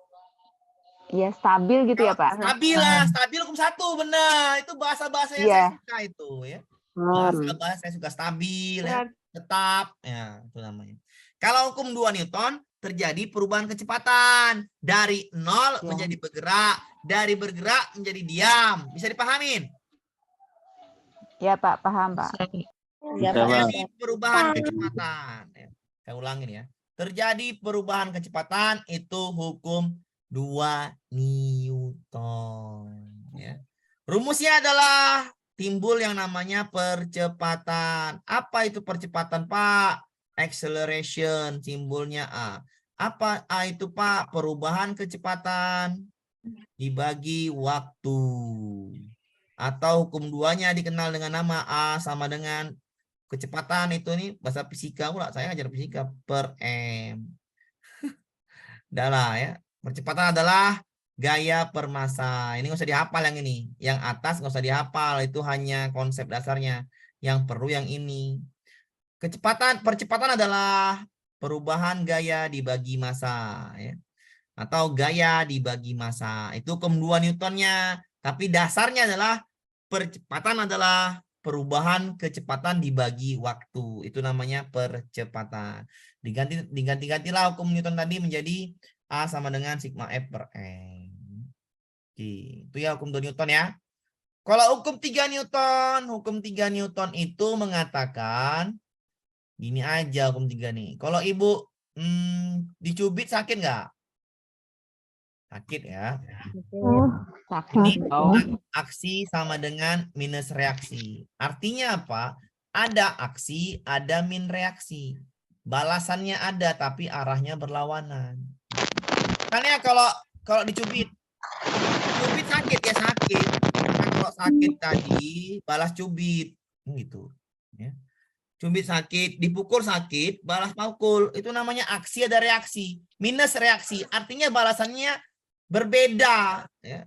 H: Iya, stabil gitu ya Pak.
A: Stabil lah, stabil hukum 1, benar. Itu bahasa-bahasa yang saya suka itu ya. Bahasa-bahasa saya suka stabil ya. Tetap, ya itu namanya. Kalau hukum 2 Newton terjadi perubahan kecepatan dari 0 menjadi bergerak, dari bergerak menjadi diam. Bisa dipahamin?
H: Ya Pak, paham Pak.
A: Terjadi perubahan kecepatan. Ya, saya ulangin ya. Terjadi perubahan kecepatan itu hukum 2 Newton. Ya. Rumusnya adalah timbul yang namanya percepatan. Apa itu percepatan, Pak? Acceleration, simbolnya A. Apa A itu, Pak? Perubahan kecepatan dibagi waktu. Atau hukum 2-nya dikenal dengan nama A sama dengan kecepatan itu nih, bahasa fisika pula. Saya ngajar fisika per M. Adalah ya. Percepatan adalah gaya per massa. Ini nggak usah dihafal yang ini. Yang atas nggak usah dihafal. Itu hanya konsep dasarnya. Yang perlu yang ini. Percepatan adalah perubahan gaya dibagi massa. Ya. Atau gaya dibagi massa. Itu hukum 2 Newtonnya. Tapi dasarnya adalah percepatan adalah perubahan kecepatan dibagi waktu. Itu namanya percepatan. Diganti-gantilah hukum Newton tadi menjadi A sama dengan sigma F per M. Oke, itu ya hukum 2 Newton ya. Kalau hukum 3 Newton itu mengatakan gini aja hukum 3 nih. Kalau ibu dicubit sakit nggak? Sakit ya. Ini aksi sama dengan minus reaksi. Artinya apa? Ada aksi, ada min reaksi. Balasannya ada tapi arahnya berlawanan. Makanya kalau dicubit sakit ya sakit. Nah, kalau sakit tadi balas cubit gitu. Ya. Cubit sakit, dipukul sakit, balas pukul. Itu namanya aksi ada reaksi. Minus reaksi artinya balasannya berbeda. Ya.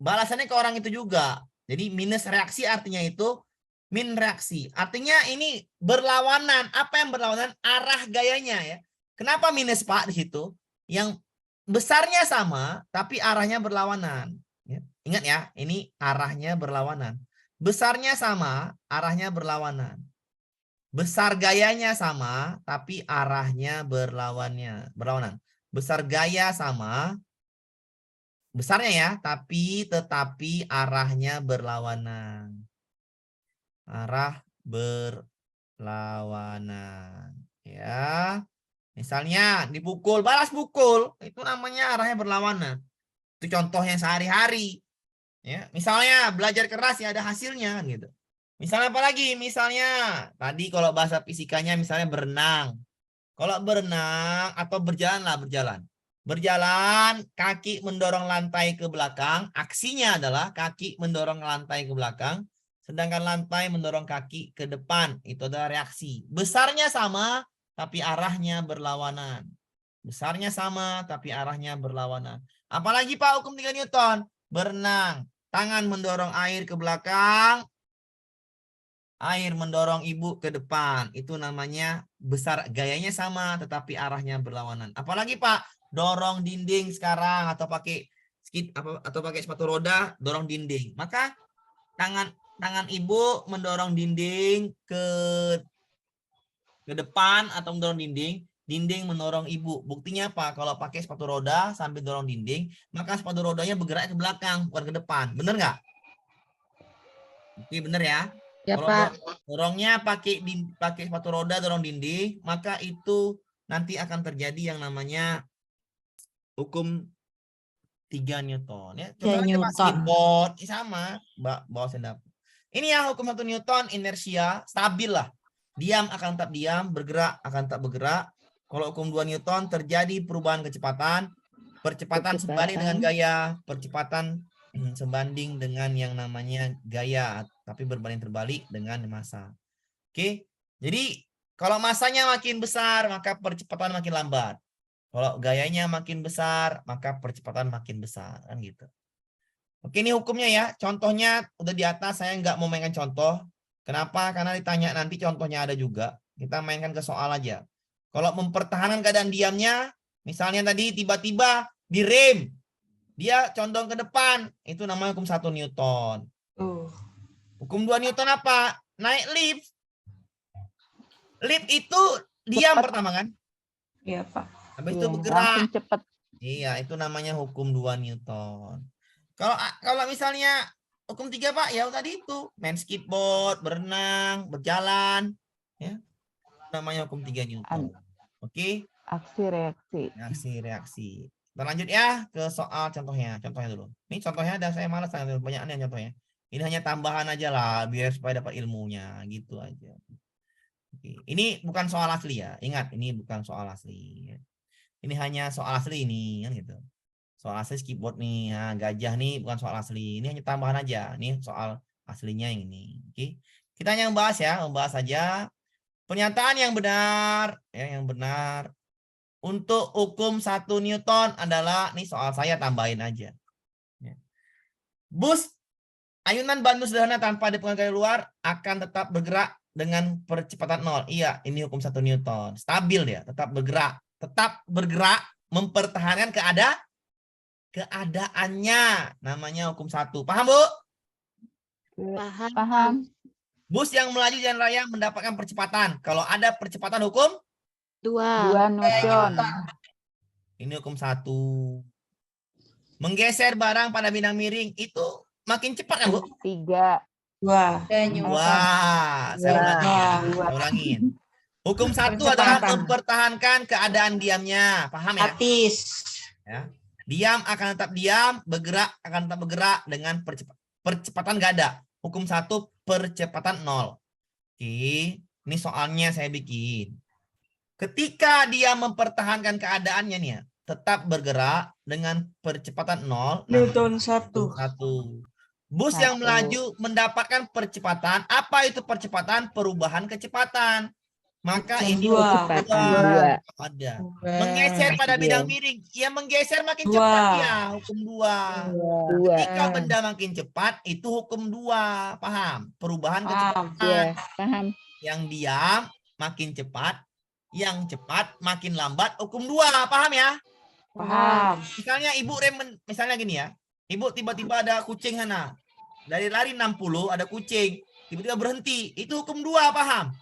A: Balasannya ke orang itu juga. Jadi minus reaksi artinya itu min reaksi. Artinya ini berlawanan. Apa yang berlawanan? Arah gayanya ya. Kenapa minus Pak di situ? Yang besarnya sama, tapi arahnya berlawanan. Ya. Ingat ya, ini arahnya berlawanan. Besarnya sama, arahnya berlawanan. Besar gayanya sama, tapi arahnya berlawanan. Besar gaya sama, besarnya ya, tetapi arahnya berlawanan. Arah berlawanan. Ya. Misalnya dipukul, balas pukul, itu namanya arahnya berlawanan. Itu contohnya sehari-hari. Ya, misalnya belajar keras ya ada hasilnya gitu. Misalnya apa lagi? Misalnya tadi kalau bahasa fisikanya misalnya berenang. Kalau berenang atau berjalan. Berjalan, kaki mendorong lantai ke belakang, aksinya adalah kaki mendorong lantai ke belakang, sedangkan lantai mendorong kaki ke depan. Itu adalah reaksi. Besarnya sama, tapi arahnya berlawanan. Besarnya sama, tapi arahnya berlawanan. Apalagi Pak hukum 3 Newton? Berenang. Tangan mendorong air ke belakang. Air mendorong ibu ke depan. Itu namanya besar. Gayanya sama, tetapi arahnya berlawanan. Apalagi Pak? Dorong dinding sekarang. Atau pakai sepatu roda, dorong dinding. Maka tangan tangan ibu mendorong dinding ke depan atau mendorong dinding mendorong ibu. Buktinya apa? Kalau pakai sepatu roda sambil dorong dinding, maka sepatu rodanya bergerak ke belakang, bukan ke depan. Bener nggak? Oke, bener ya?
C: Ya,
A: Kalau
C: Pak.
A: dorongnya pakai sepatu roda dorong dinding, maka itu nanti akan terjadi yang namanya hukum 3 Newton. Ya, contohnya
C: Newton.
A: basketball, sama, bawa sendap. Ini yang hukum 1 Newton, inersia, stabil lah. Diam akan tetap diam, bergerak akan tetap bergerak. Kalau hukum 2 Newton terjadi perubahan kecepatan, percepatan sebanding dengan gaya, percepatan sebanding dengan yang namanya gaya, tapi berbanding terbalik dengan massa. Oke, jadi kalau massanya makin besar, maka percepatan makin lambat. Kalau gayanya makin besar, maka percepatan makin besar, kan gitu. Oke, ini hukumnya ya. Contohnya udah di atas, saya nggak mau mainkan contoh. Kenapa? Karena ditanya nanti contohnya ada juga. Kita mainkan ke soal aja. Kalau mempertahankan keadaan diamnya, misalnya tadi tiba-tiba direm, dia condong ke depan, itu namanya hukum 1 Newton. Hukum 2 Newton apa? Naik lift. Lift itu diam pertama kan?
C: Iya, Pak.
A: Habis itu bergerak.
H: Langsung cepet.
A: Iya, itu namanya hukum 2 Newton. Kalau misalnya hukum 3 Pak, ya tadi itu main skateboard, berenang, berjalan, ya. Namanya hukum 3 Newton. Oke.
H: Aksi reaksi.
A: Aksi-reaksi. Kita lanjut ya ke soal contohnya. Contohnya dulu. Ini contohnya ada, saya malas banyak nih contohnya. Ini hanya tambahan aja lah biar supaya dapat ilmunya gitu aja. Oke. Ini bukan soal asli ya. Ingat, ini bukan soal asli. Ini hanya soal asli ini kan gitu. Soal asli skateboard nih, nah, gajah nih bukan soal asli. Ini hanya tambahan aja. Ini soal aslinya yang ini. Oke. Kita hanya membahas saja pernyataan yang benar, ya, yang benar. Untuk hukum 1 Newton adalah, nih soal saya tambahin aja. Bus ayunan bantu sederhana tanpa dipengaruhi gaya luar akan tetap bergerak dengan percepatan 0. Iya, ini hukum 1 Newton. Stabil dia, tetap bergerak, mempertahankan keadaannya. Namanya hukum 1. Paham, Bu?
H: Paham.
A: Bus yang melaju jalan raya mendapatkan percepatan. Kalau ada percepatan hukum
H: 2 Newton.
A: Ini hukum 1. Menggeser barang pada bidang miring itu makin cepat kan, Bu?
H: 3.
C: Wah.
A: Wah, saya ulangin. Hukum 1 adalah mempertahankan keadaan diamnya. Paham ya? Ya. Diam akan tetap diam, bergerak akan tetap bergerak dengan percepatan nggak ada. Hukum 1 percepatan 0. Oke, ini soalnya saya bikin. Ketika dia mempertahankan keadaannya nih ya, tetap bergerak dengan percepatan 0.
C: Newton 1.
A: Bus yang melaju mendapatkan percepatan. Apa itu percepatan? Perubahan kecepatan. Maka ini
H: Kecepatan 2.
A: ada. Menggeser pada bidang miring. Ya menggeser makin cepat ya. Hukum 2. Ketika benda makin cepat, itu hukum 2. Paham? Perubahan kecepatan.
H: Ya, paham.
A: Yang diam makin cepat. Yang cepat makin lambat. Hukum 2. Paham ya?
C: Paham.
A: Misalnya ibu misalnya gini ya. Ibu tiba-tiba ada kucing sana. Dari lari 60 ada kucing. Tiba-tiba berhenti. Itu hukum 2. Paham?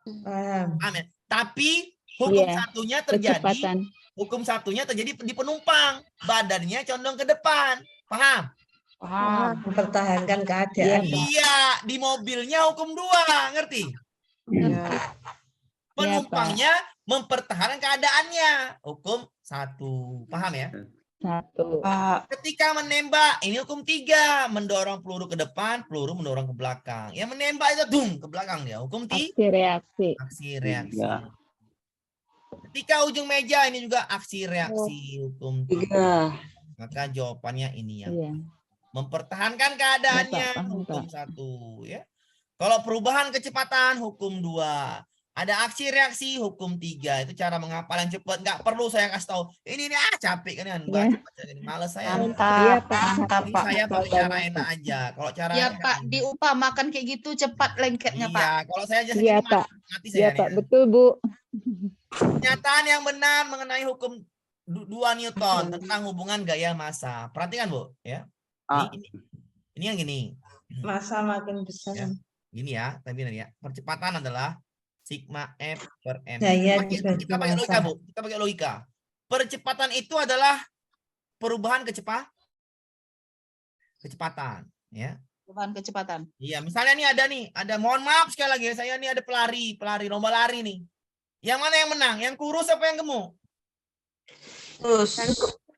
A: Paham ya? Tapi hukum satunya terjadi.
H: Kecepatan.
A: Hukum satunya terjadi di penumpang. Badannya condong ke depan. Paham?
C: Paham. Mempertahankan keadaan.
A: Iya, di mobilnya hukum 2. Ngerti? Penumpangnya mempertahankan keadaannya. Hukum 1. Paham ya?
H: 1.
A: Ketika menembak, ini hukum 3. Mendorong peluru ke depan, peluru mendorong ke belakang. Yang menembak itu ke belakang dia. Hukum 3.
H: Aksi reaksi.
A: Aksi reaksi. Ketika ujung meja, ini juga aksi reaksi. Hukum 3. Maka jawabannya ini yang mempertahankan keadaannya. Hukum 1. Ya. Kalau perubahan kecepatan, hukum 2. Ada aksi reaksi, hukum 3. Itu cara menghafal yang cepat. Nggak perlu saya kasih tahu. Ini capek kan. Males saya.
C: Mantap,
A: Ini
C: Pak.
A: saya pakai cara enak aja. Kalau cara
B: Ya Pak, diumpamakan kayak gitu cepat lengketnya Pak.
A: iya, kalau saya aja
H: Iya, Pak.
A: mati
H: Iya,
A: saya.
H: Pak.
A: nih.
H: Betul, Bu.
A: Pernyataan yang benar mengenai hukum 2 Newton tentang hubungan gaya massa. Perhatikan, Bu, ya. Ini yang gini.
C: Masa makin besar.
A: Ya. Gini ya, tapi ya. Percepatan adalah sigma F per M.
C: Gaya
A: Kita
C: dibagi
A: pakai logika,
C: massa.
A: Bu. Kita pakai logika. Percepatan itu adalah perubahan kecepatan, ya.
B: Perubahan kecepatan.
A: Iya, misalnya ada mohon maaf sekali lagi, saya nih ada pelari lomba lari nih. Yang mana yang menang? Yang kurus apa yang gemuk?
C: Terus.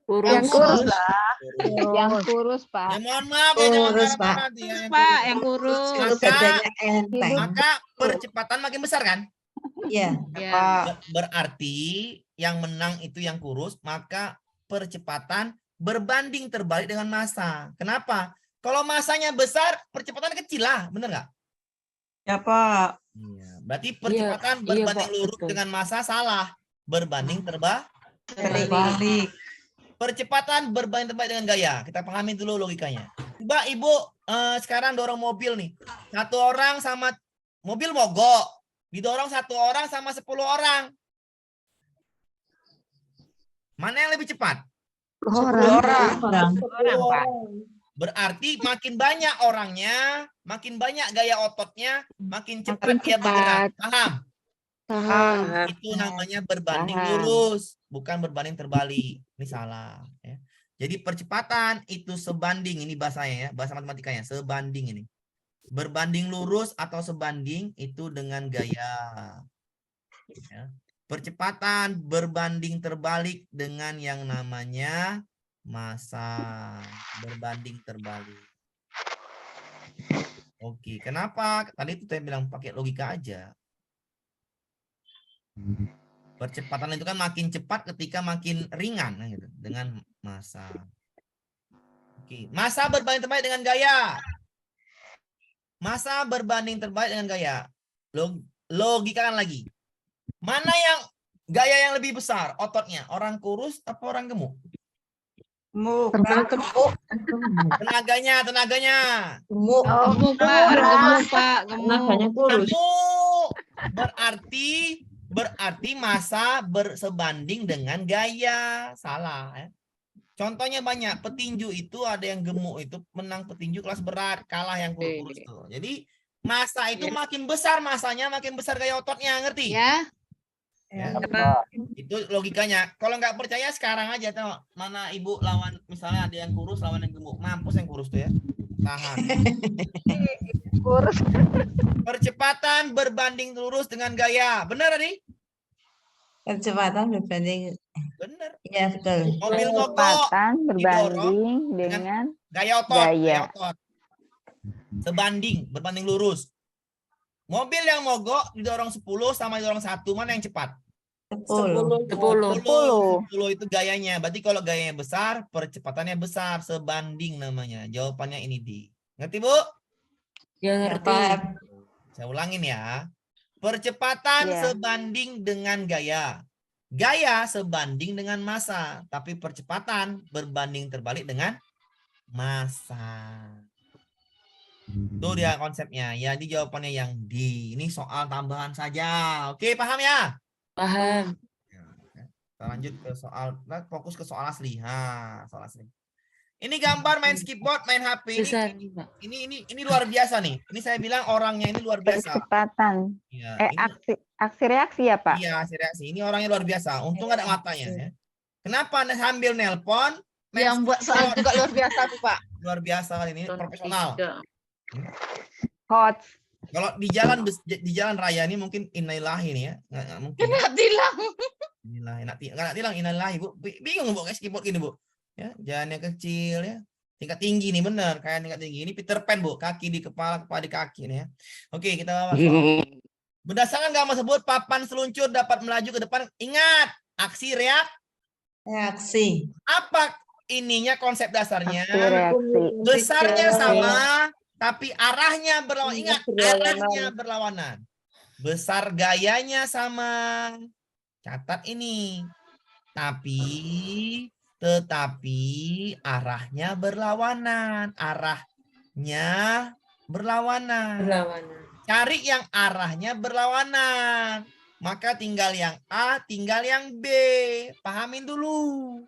H: Yang kurus lah.
A: Kurus.
H: Yang kurus, Pak.
A: Ya mohon maaf ya, jangan
C: Kurus, Pak.
A: marah-marah nanti ya,
B: Kurus,
A: yang
B: Pak,
A: kurus.
B: yang kurus.
C: Itu bedanya enteng.
A: Maka percepatan makin besar kan?
C: Iya.
B: Ya.
A: Berarti yang menang itu yang kurus, maka percepatan berbanding terbalik dengan massa. Kenapa? Kalau massanya besar, percepatan kecil lah, bener nggak?
C: Ya, Pak.
A: Iya. Berarti percepatan
D: iya,
A: berbanding
D: Pak,
A: lurus
D: betul.
A: dengan massa salah. Berbanding
C: Terbalik.
A: percepatan berbanding terbalik dengan gaya. Kita pahami dulu logikanya. Coba Ibu sekarang dorong mobil nih. Satu orang sama mobil mogok. Didorong satu orang sama 10 orang. Mana yang lebih cepat?
C: Orang.
A: Berarti makin banyak orangnya, makin banyak gaya ototnya, makin cepat
H: Makin
A: dia bergerak.
H: cepat.
A: Paham?
E: Paham.
A: Itu namanya berbanding
H: Paham.
A: lurus, bukan berbanding terbalik. Ini salah. Ya. Jadi percepatan itu sebanding, ini bahasanya ya, bahasa matematikanya, sebanding ini. Berbanding lurus atau sebanding itu dengan gaya. Ya. Percepatan berbanding terbalik dengan yang namanya massa. Berbanding terbalik. Oke, kenapa? Tadi itu saya bilang pakai logika aja. Percepatan itu kan makin cepat ketika makin ringan gitu, dengan massa. Oke, massa berbanding terbalik dengan gaya. Massa berbanding terbalik dengan gaya. Logikakan lagi. Mana yang gaya yang lebih besar ototnya? Orang kurus apa orang gemuk?
C: Gemuk.
A: Tenaganya.
C: Gemuk.
B: Gemuk, Pak. Orang gemuk, Pak. Gemuk.
A: Gemuk. Berarti massa bersebanding dengan gaya. Salah ya. Contohnya banyak. Petinju itu ada yang gemuk itu menang petinju kelas berat, kalah yang kurus tuh. Jadi massa itu makin besar massanya, makin besar gaya ototnya, ngerti?
B: Ya.
A: Ya. Itu logikanya. Kalau nggak percaya sekarang aja tahu mana ibu lawan misalnya ada yang kurus lawan yang gemuk. Mampus yang kurus tuh ya. Tahan.
H: Kurus.
A: Percepatan berbanding lurus dengan gaya. Benar tadi?
C: Percepatan berbanding.
A: Benar.
C: Iya, betul.
A: Mobil mogok
H: Kecepatan berbanding dengan
A: gaya otot.
H: Gaya.
A: Gaya otot. Sebanding, berbanding lurus. Mobil yang mogok didorong 10 sama didorong 1, mana yang cepat?
C: 10.
A: 10 itu gayanya. Berarti kalau gayanya besar, percepatannya besar. Sebanding namanya. Jawabannya ini D. Ngerti, Bu?
D: Ya ngerti.
A: Saya ulangin ya. Percepatan
H: Ya.
A: sebanding dengan gaya. Gaya sebanding dengan massa. Tapi percepatan berbanding terbalik dengan massa. Itu dia konsepnya. Ya, di jawabannya yang D. Ini soal tambahan saja. Oke, paham ya?
D: Paham.
A: Kita lanjut ke soal, kita fokus ke soal asli. Soal asli. Ini gambar main skateboard, main HP.
D: Besar nih, Pak.
A: Ini luar biasa nih. Ini saya bilang orangnya ini luar biasa.
H: percepatan.
A: Ya,
H: Aksi reaksi ya, Pak?
A: iya, reaksi. Ini orangnya luar biasa. Untung ada matanya. Ya. Kenapa Anda sambil nelpon? main
B: Yang buat soal
A: skateboard?
B: juga luar biasa tuh, Pak.
A: Luar biasa kali ini, profesional.
H: Coach.
A: Kalau di jalan raya ini mungkin innalillahi nih ya. Nggak mungkin.
B: Kena tilang.
A: Innalillahi, nggak tilang innalillahi, Bu. Bingung Bu, kayak skateboard gini, Bu. Ya, jalannya kecil ya. Tingkat tinggi nih bener, kayak tingkat tinggi. Ini Peter Pan, Bu. Kaki di kepala di kaki nih ya. Oke, kita masuk. Berdasarkan gambar tersebut, papan seluncur dapat melaju ke depan. Ingat, aksi
C: Reaksi.
A: apa ininya konsep dasarnya?
H: Aksi reaksi.
A: Besarnya sama, tapi arahnya berlawanan. Ingat, arahnya berlawanan. Besar gayanya sama. Catat ini. Tetapi arahnya berlawanan.
D: Berlawanan.
A: Cari yang arahnya berlawanan. Maka tinggal yang A, tinggal yang B. Pahamin dulu.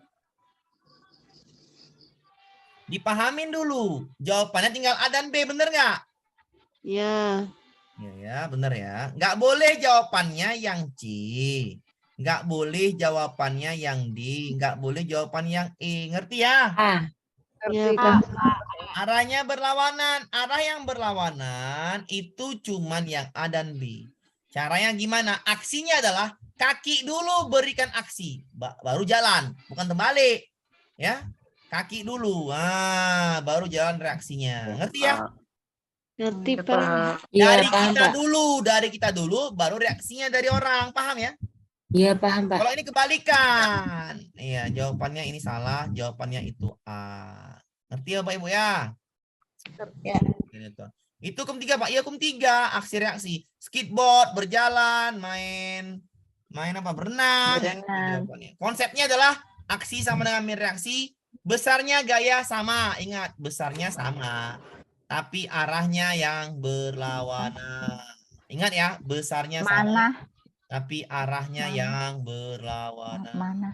A: Dipahamin dulu. Jawabannya tinggal A dan B, bener nggak?
B: Ya.
A: Ya, bener ya. Nggak boleh jawabannya yang C. Nggak boleh jawabannya yang D. Nggak boleh jawaban yang E. Ngerti ya?
D: Ah,
B: Ya,
H: Pak.
A: Arahnya berlawanan. Arah yang berlawanan itu cuman yang A dan B. Caranya gimana? Aksinya adalah kaki dulu berikan aksi. Baru jalan. Bukan terbalik. Ya. Kaki dulu. Nah, baru jalan reaksinya. Ngerti ya?
B: Ngerti, Pak.
D: iya
A: Dari
D: paham
A: kita
D: Pak.
A: dulu. Dari kita dulu. Baru reaksinya dari orang. Paham ya?
D: Iya paham Pak.
A: Kalau ini kebalikan. Iya, jawabannya ini salah. Jawabannya itu A. Ngerti ya Pak Ibu ya?
C: Ya.
A: Itu hukum 3 Pak. Iya hukum 3. Aksi reaksi. Skateboard, berjalan, main apa? Berenang.
H: Berenang.
A: Konsepnya adalah aksi sama dengan min reaksi. Besarnya gaya sama. Ingat, besarnya sama. Tapi arahnya yang berlawanan. Ingat ya, besarnya sama.
H: Mana?
A: Tapi arahnya
H: Mana?
A: yang berlawanan.
H: Mana?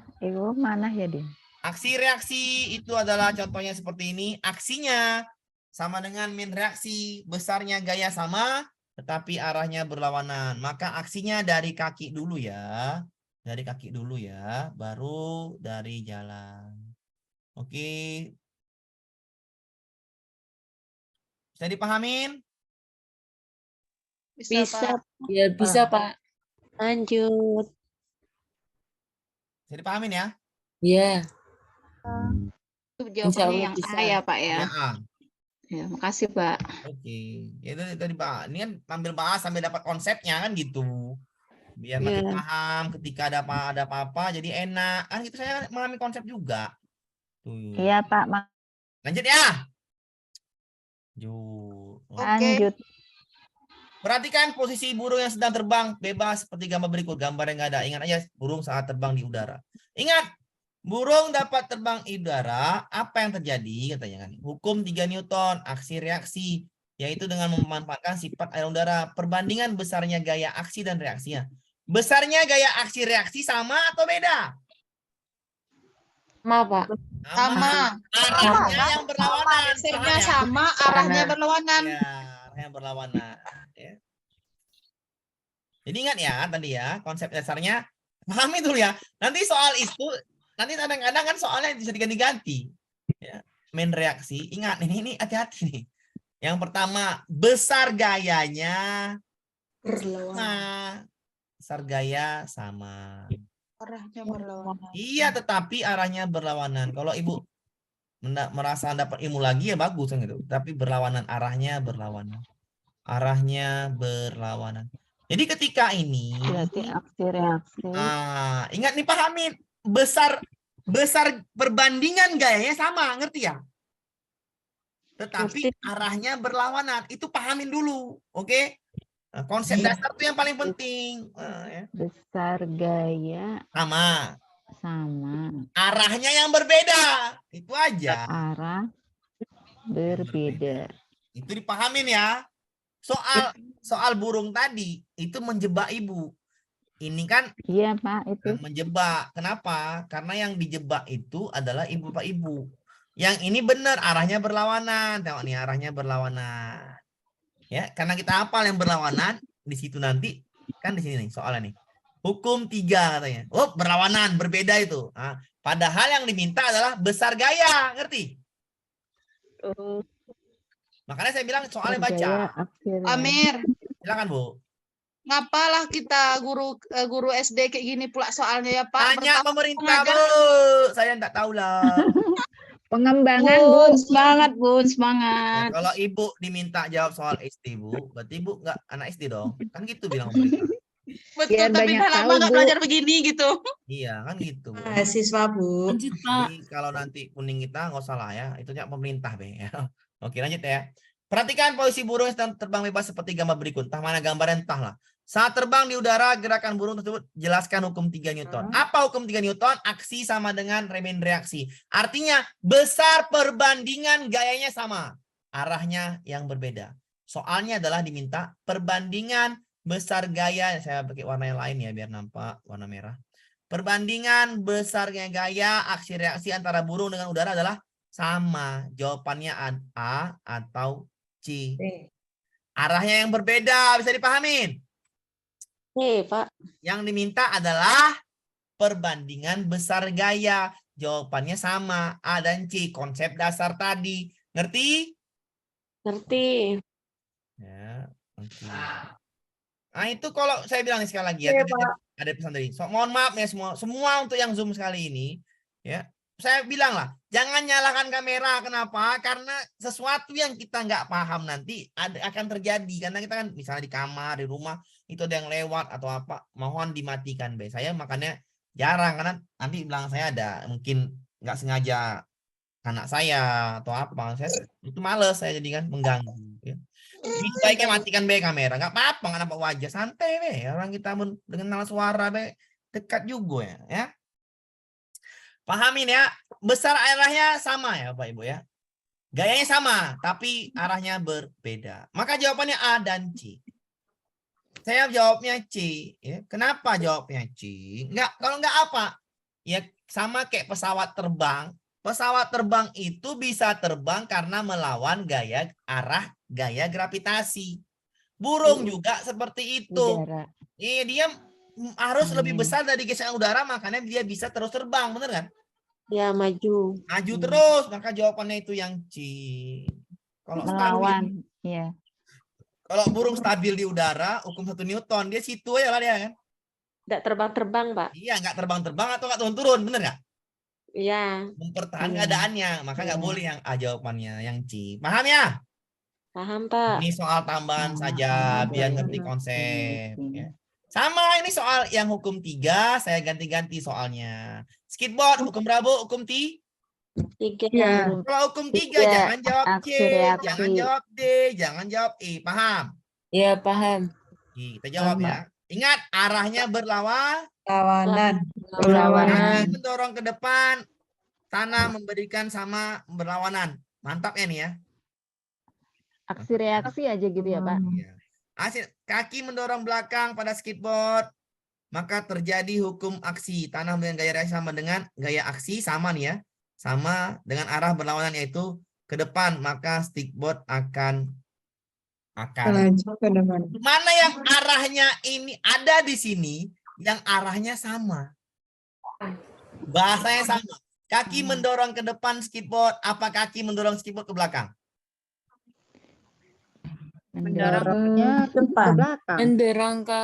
H: Mana ya, Din?
A: Aksi reaksi itu adalah contohnya seperti ini. Aksinya sama dengan min reaksi. Besarnya gaya sama, tetapi arahnya berlawanan. Maka aksinya dari kaki dulu ya. Dari kaki dulu ya. Baru dari jalan. Oke. Bisa dipahamin?
B: Bisa, Pak.
D: Ya bisa Pak.
B: Lanjut.
A: Bisa dipahamin ya?
D: Iya.
B: Itu
D: Insya
B: jawabannya
D: Allah
B: yang
D: bisa.
B: A ya, Pak ya.
A: Ya.
B: Ya, makasih, Pak.
A: Oke. Itu tadi Pak. Ini kan sambil bahas sambil dapat konsepnya kan gitu. Biar makin
B: Iya.
A: paham ketika ada apa-apa jadi enak. Kan gitu saya memahami konsep juga. Tuh.
H: Iya, Pak.
A: Lanjut ya. Lanjut.
H: Lanjut.
A: Perhatikan posisi burung yang sedang terbang bebas seperti gambar berikut. Gambar yang nggak ada. Ingat aja burung saat terbang di udara. Ingat, burung dapat terbang di udara. Apa yang terjadi? Katanya kan. Hukum 3 Newton, aksi reaksi, yaitu dengan memanfaatkan sifat air udara. Perbandingan besarnya gaya aksi dan reaksinya. Besarnya gaya aksi reaksi sama atau beda?
D: Sama Pak.
B: Sama.
A: Arahnya yang berlawanan.
B: Hasilnya
A: Paham ya?
B: sama, arahnya
D: Karena-
B: berlawanan.
A: Ya, arahnya berlawanan. Ya. Jadi ingat ya tadi ya konsep dasarnya. Pahami dulu ya. Nanti soal itu nanti kadang-kadang kan soalnya bisa diganti-ganti. Ya. Main reaksi. Ingat ini hati-hati nih. Yang pertama besar gayanya sama. Besar gaya sama.
B: Arahnya berlawanan.
A: Iya, tetapi arahnya berlawanan. Kalau Ibu merasa dapat ilmu lagi ya bagus kan gitu. Tapi berlawanan, arahnya berlawanan. Arahnya berlawanan. Jadi ketika ini
H: Berarti aksi reaksi.
A: ingat nih pahamin. Besar perbandingan gayanya sama, ngerti ya? Tetapi arahnya berlawanan. Itu pahamin dulu, oke? Nah, konsep dasar itu yang paling penting. Ya.
H: Besar gaya
A: Sama.
H: sama.
A: Arahnya yang berbeda. Itu aja.
H: Arah berbeda.
A: Itu dipahamin ya. Soal burung tadi itu menjebak Ibu. Ini kan
H: Iya, Pak, itu.
A: menjebak. Kenapa? Karena yang dijebak itu adalah Ibu Pak Ibu. Yang ini benar arahnya berlawanan. Tengok nih arahnya berlawanan. Ya, karena kita hafal yang berlawanan di situ nanti kan di sini nih soalnya nih. Hukum 3 katanya. Oh, berlawanan, berbeda itu. Nah, padahal yang diminta adalah besar gaya, ngerti? Makanya saya bilang soalnya baca.
H: Gaya aksi reaksi.
B: Amir,
A: Silakan, Bu.
B: ngapalah kita guru SD kayak gini pula soalnya ya, Pak?
A: Tanya pemerintah, Bu. Saya enggak tahu lah.
H: Pengembangan,
B: Bun,
H: Bu.
B: semangat, Bun,
A: Ya,
B: semangat.
A: kalau Ibu diminta jawab soal SD, Bu, berarti Ibu enggak anak SD dong. Kan gitu bilang pemerintah.
B: Betul,
H: Biar
B: tapi
H: banyak
B: udah lama
H: tahu,
B: nggak
H: Bu.
B: belajar begini gitu.
A: Iya, kan gitu. Bu.
C: Mahasiswa, Bu.
D: Lanjut Pak.
A: Jadi kalau nanti kuning kita nggak usah lah ya, itu pemerintah be ya. Oke lanjut ya. Perhatikan posisi burung yang sedang terbang bebas seperti gambar berikut. Entah mana gambarnya entahlah. Saat terbang di udara, gerakan burung tersebut jelaskan hukum 3 Newton. Apa hukum 3 Newton? Aksi sama dengan remin reaksi. Artinya besar perbandingan gayanya sama. Arahnya yang berbeda. Soalnya adalah diminta perbandingan besar gaya. Saya pakai warna yang lain ya biar nampak warna merah. Perbandingan besarnya gaya aksi reaksi antara burung dengan udara adalah sama. Jawabannya A atau C. Arahnya yang berbeda, bisa dipahamin?
D: Pak.
A: Yang diminta adalah perbandingan besar gaya. Jawabannya sama, A dan C. Konsep dasar tadi. Ngerti?
D: Ngerti.
A: Ya, oke. Nah, itu kalau saya bilang sekali lagi ya, tadi ada pesan tadi. So, mohon maaf ya semua untuk yang Zoom sekali ini, ya. Saya bilang lah, jangan nyalakan kamera. Kenapa? Karena sesuatu yang kita nggak paham nanti akan terjadi. Karena kita kan misalnya di kamar, di rumah, itu ada yang lewat atau apa, mohon dimatikan. Saya makanya jarang, karena nanti bilang saya ada mungkin nggak sengaja anak saya atau apa. Saya itu males saya jadi kan mengganggu. Ya. Baiknya matikan kamera, nggak apa-apa, nggak nampak wajah, santai orang kita dengan suara dekat juga ya. Pahamin ya, besar arahnya sama ya Bapak Ibu ya. Gayanya sama, tapi arahnya berbeda. Maka jawabannya A dan C. Saya jawabnya C. Ya. Kenapa jawabnya C? Kalau nggak apa? Ya sama kayak pesawat terbang. Pesawat terbang itu bisa terbang karena melawan arah gaya gravitasi. Burung juga seperti itu. Dia harus lebih besar dari gesekan udara, makanya dia bisa terus terbang, bener kan?
D: Ya, maju.
A: Maju terus, maka jawabannya itu yang C. Kalau
H: Melawan, ya.
A: Kalau burung stabil di udara, hukum 1 Newton, dia situ aja lah dia kan.
D: Nggak terbang-terbang, Pak.
A: Iya, nggak terbang-terbang atau nggak turun-turun, bener nggak?
D: Iya.
A: Mempertahankan keadaannya, maka nggak boleh yang A jawabannya, yang C. Paham ya?
D: Paham, Pak.
A: Ini soal tambahan saja, biar ngerti konsep. Ya. Sama ini soal yang hukum 3, saya ganti-ganti soalnya. Skateboard, hukum berapa? Hukum 3. Kalau hukum 3, jangan jawab C, jangan jawab D, jangan jawab E. Paham?
D: Iya, paham.
A: Kita jawab ya. Ingat, arahnya
C: Lawanan.
A: Kaki mendorong ke depan, tanah memberikan sama berlawanan. Mantap ya nih ya.
H: Aksi reaksi aja gitu ya, Pak.
A: Kaki mendorong belakang pada skateboard, maka terjadi hukum aksi. Tanah dengan gaya reaksi sama dengan gaya aksi, sama nih ya. Sama dengan arah berlawanan, yaitu ke depan, maka skateboard akan mana yang arahnya ini ada di sini, yang arahnya sama. Bahasanya sama. Kaki mendorong ke depan skateboard, apa kaki mendorong skateboard ke belakang?
H: Mendorongnya ke belakang.
D: Mendorong ke